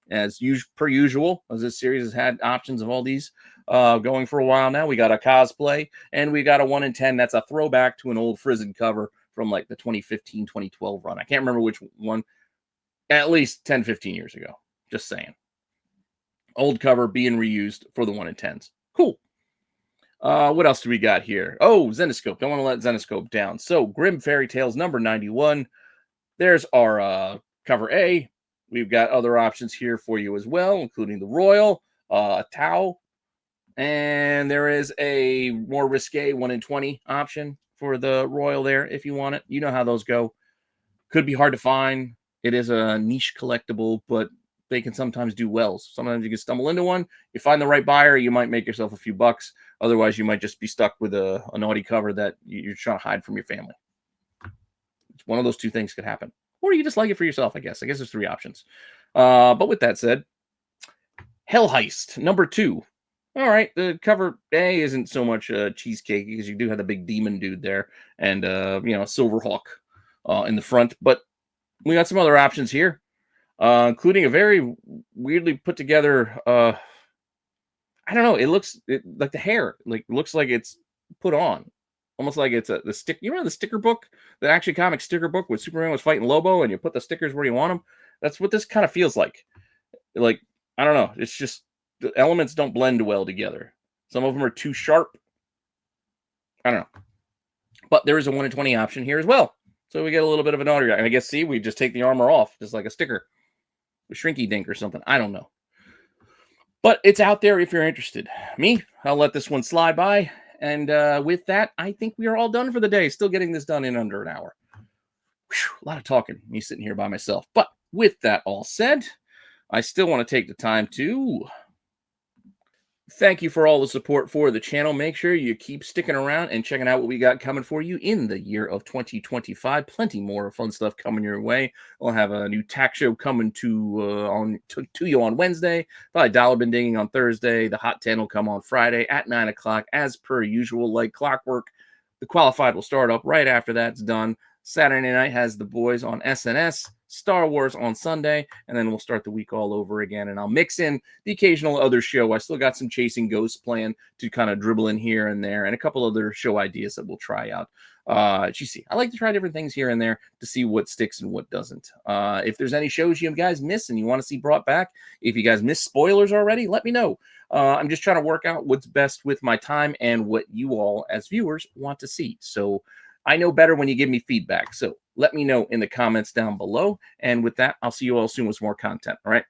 As per usual, as this series has had options of all these going for a while now. We got a cosplay, and we got a 1 in 10. That's a throwback to an old Frizzed cover from like the 2015-2012 run. I can't remember which one. At least 10, 15 years ago. Just saying. Old cover being reused for the 1 in 10s. Cool. What else do we got here? Oh, Zenescope. Don't want to let Zenescope down. So, Grim Fairy Tales number 91. There's our cover A. We've got other options here for you as well, including the Royal, a Tau, and there is a more risque 1 in 20 option for the Royal there if you want it. You know how those go. Could be hard to find. It is a niche collectible, but they can sometimes do well. Sometimes you can stumble into one. You find the right buyer, you might make yourself a few bucks. Otherwise, you might just be stuck with a naughty cover that you're trying to hide from your family. It's one of those two things could happen. Or you just like it for yourself, I guess. I guess there's 3 options. But with that said, Hell Heist, number 2. All right, the cover A isn't so much Cheesecake because you do have the big demon dude there and, Silverhawk in the front. But we got some other options here, including a very weirdly put together, I don't know, it looks like the hair, looks like it's put on. Almost like it's the stick. You remember the sticker book, the Action Comics sticker book where Superman was fighting Lobo, and you put the stickers where you want them. That's what this kind of feels like. Like, I don't know. It's just the elements don't blend well together. Some of them are too sharp. I don't know. But there is a 1 in 20 option here as well. So we get a little bit of an audio. I guess, see, we just take the armor off, just like a sticker. A Shrinky Dink or something. I don't know. But it's out there if you're interested. Me, I'll let this one slide by. And with that, I think we are all done for the day. Still getting this done in under an hour. Whew, a lot of talking. Me sitting here by myself. But with that all said, I still want to take the time to thank you for all the support for the channel. Make sure you keep sticking around and checking out what we got coming for you in the year of 2025. Plenty more fun stuff coming your way. We'll have a new tax show coming to you on Wednesday. Probably Dollar Bin Dinging on Thursday. The Hot 10 will come on Friday at 9 o'clock as per usual, like clockwork. The Qualified will start up right after that's done. Saturday night has the boys on SNS. Star Wars on Sunday, and then we'll start the week all over again, and I'll mix in the occasional other show. I still got some Chasing Ghosts planned to kind of dribble in here and there, and a couple other show ideas that we'll try out. You see, I like to try different things here and there to see what sticks and what doesn't. If there's any shows you guys miss and you want to see brought back, if you guys miss spoilers already, let me know. I'm just trying to work out what's best with my time and what you all as viewers want to see. So I know better when you give me feedback. So let me know in the comments down below. And with that, I'll see you all soon with some more content. All right.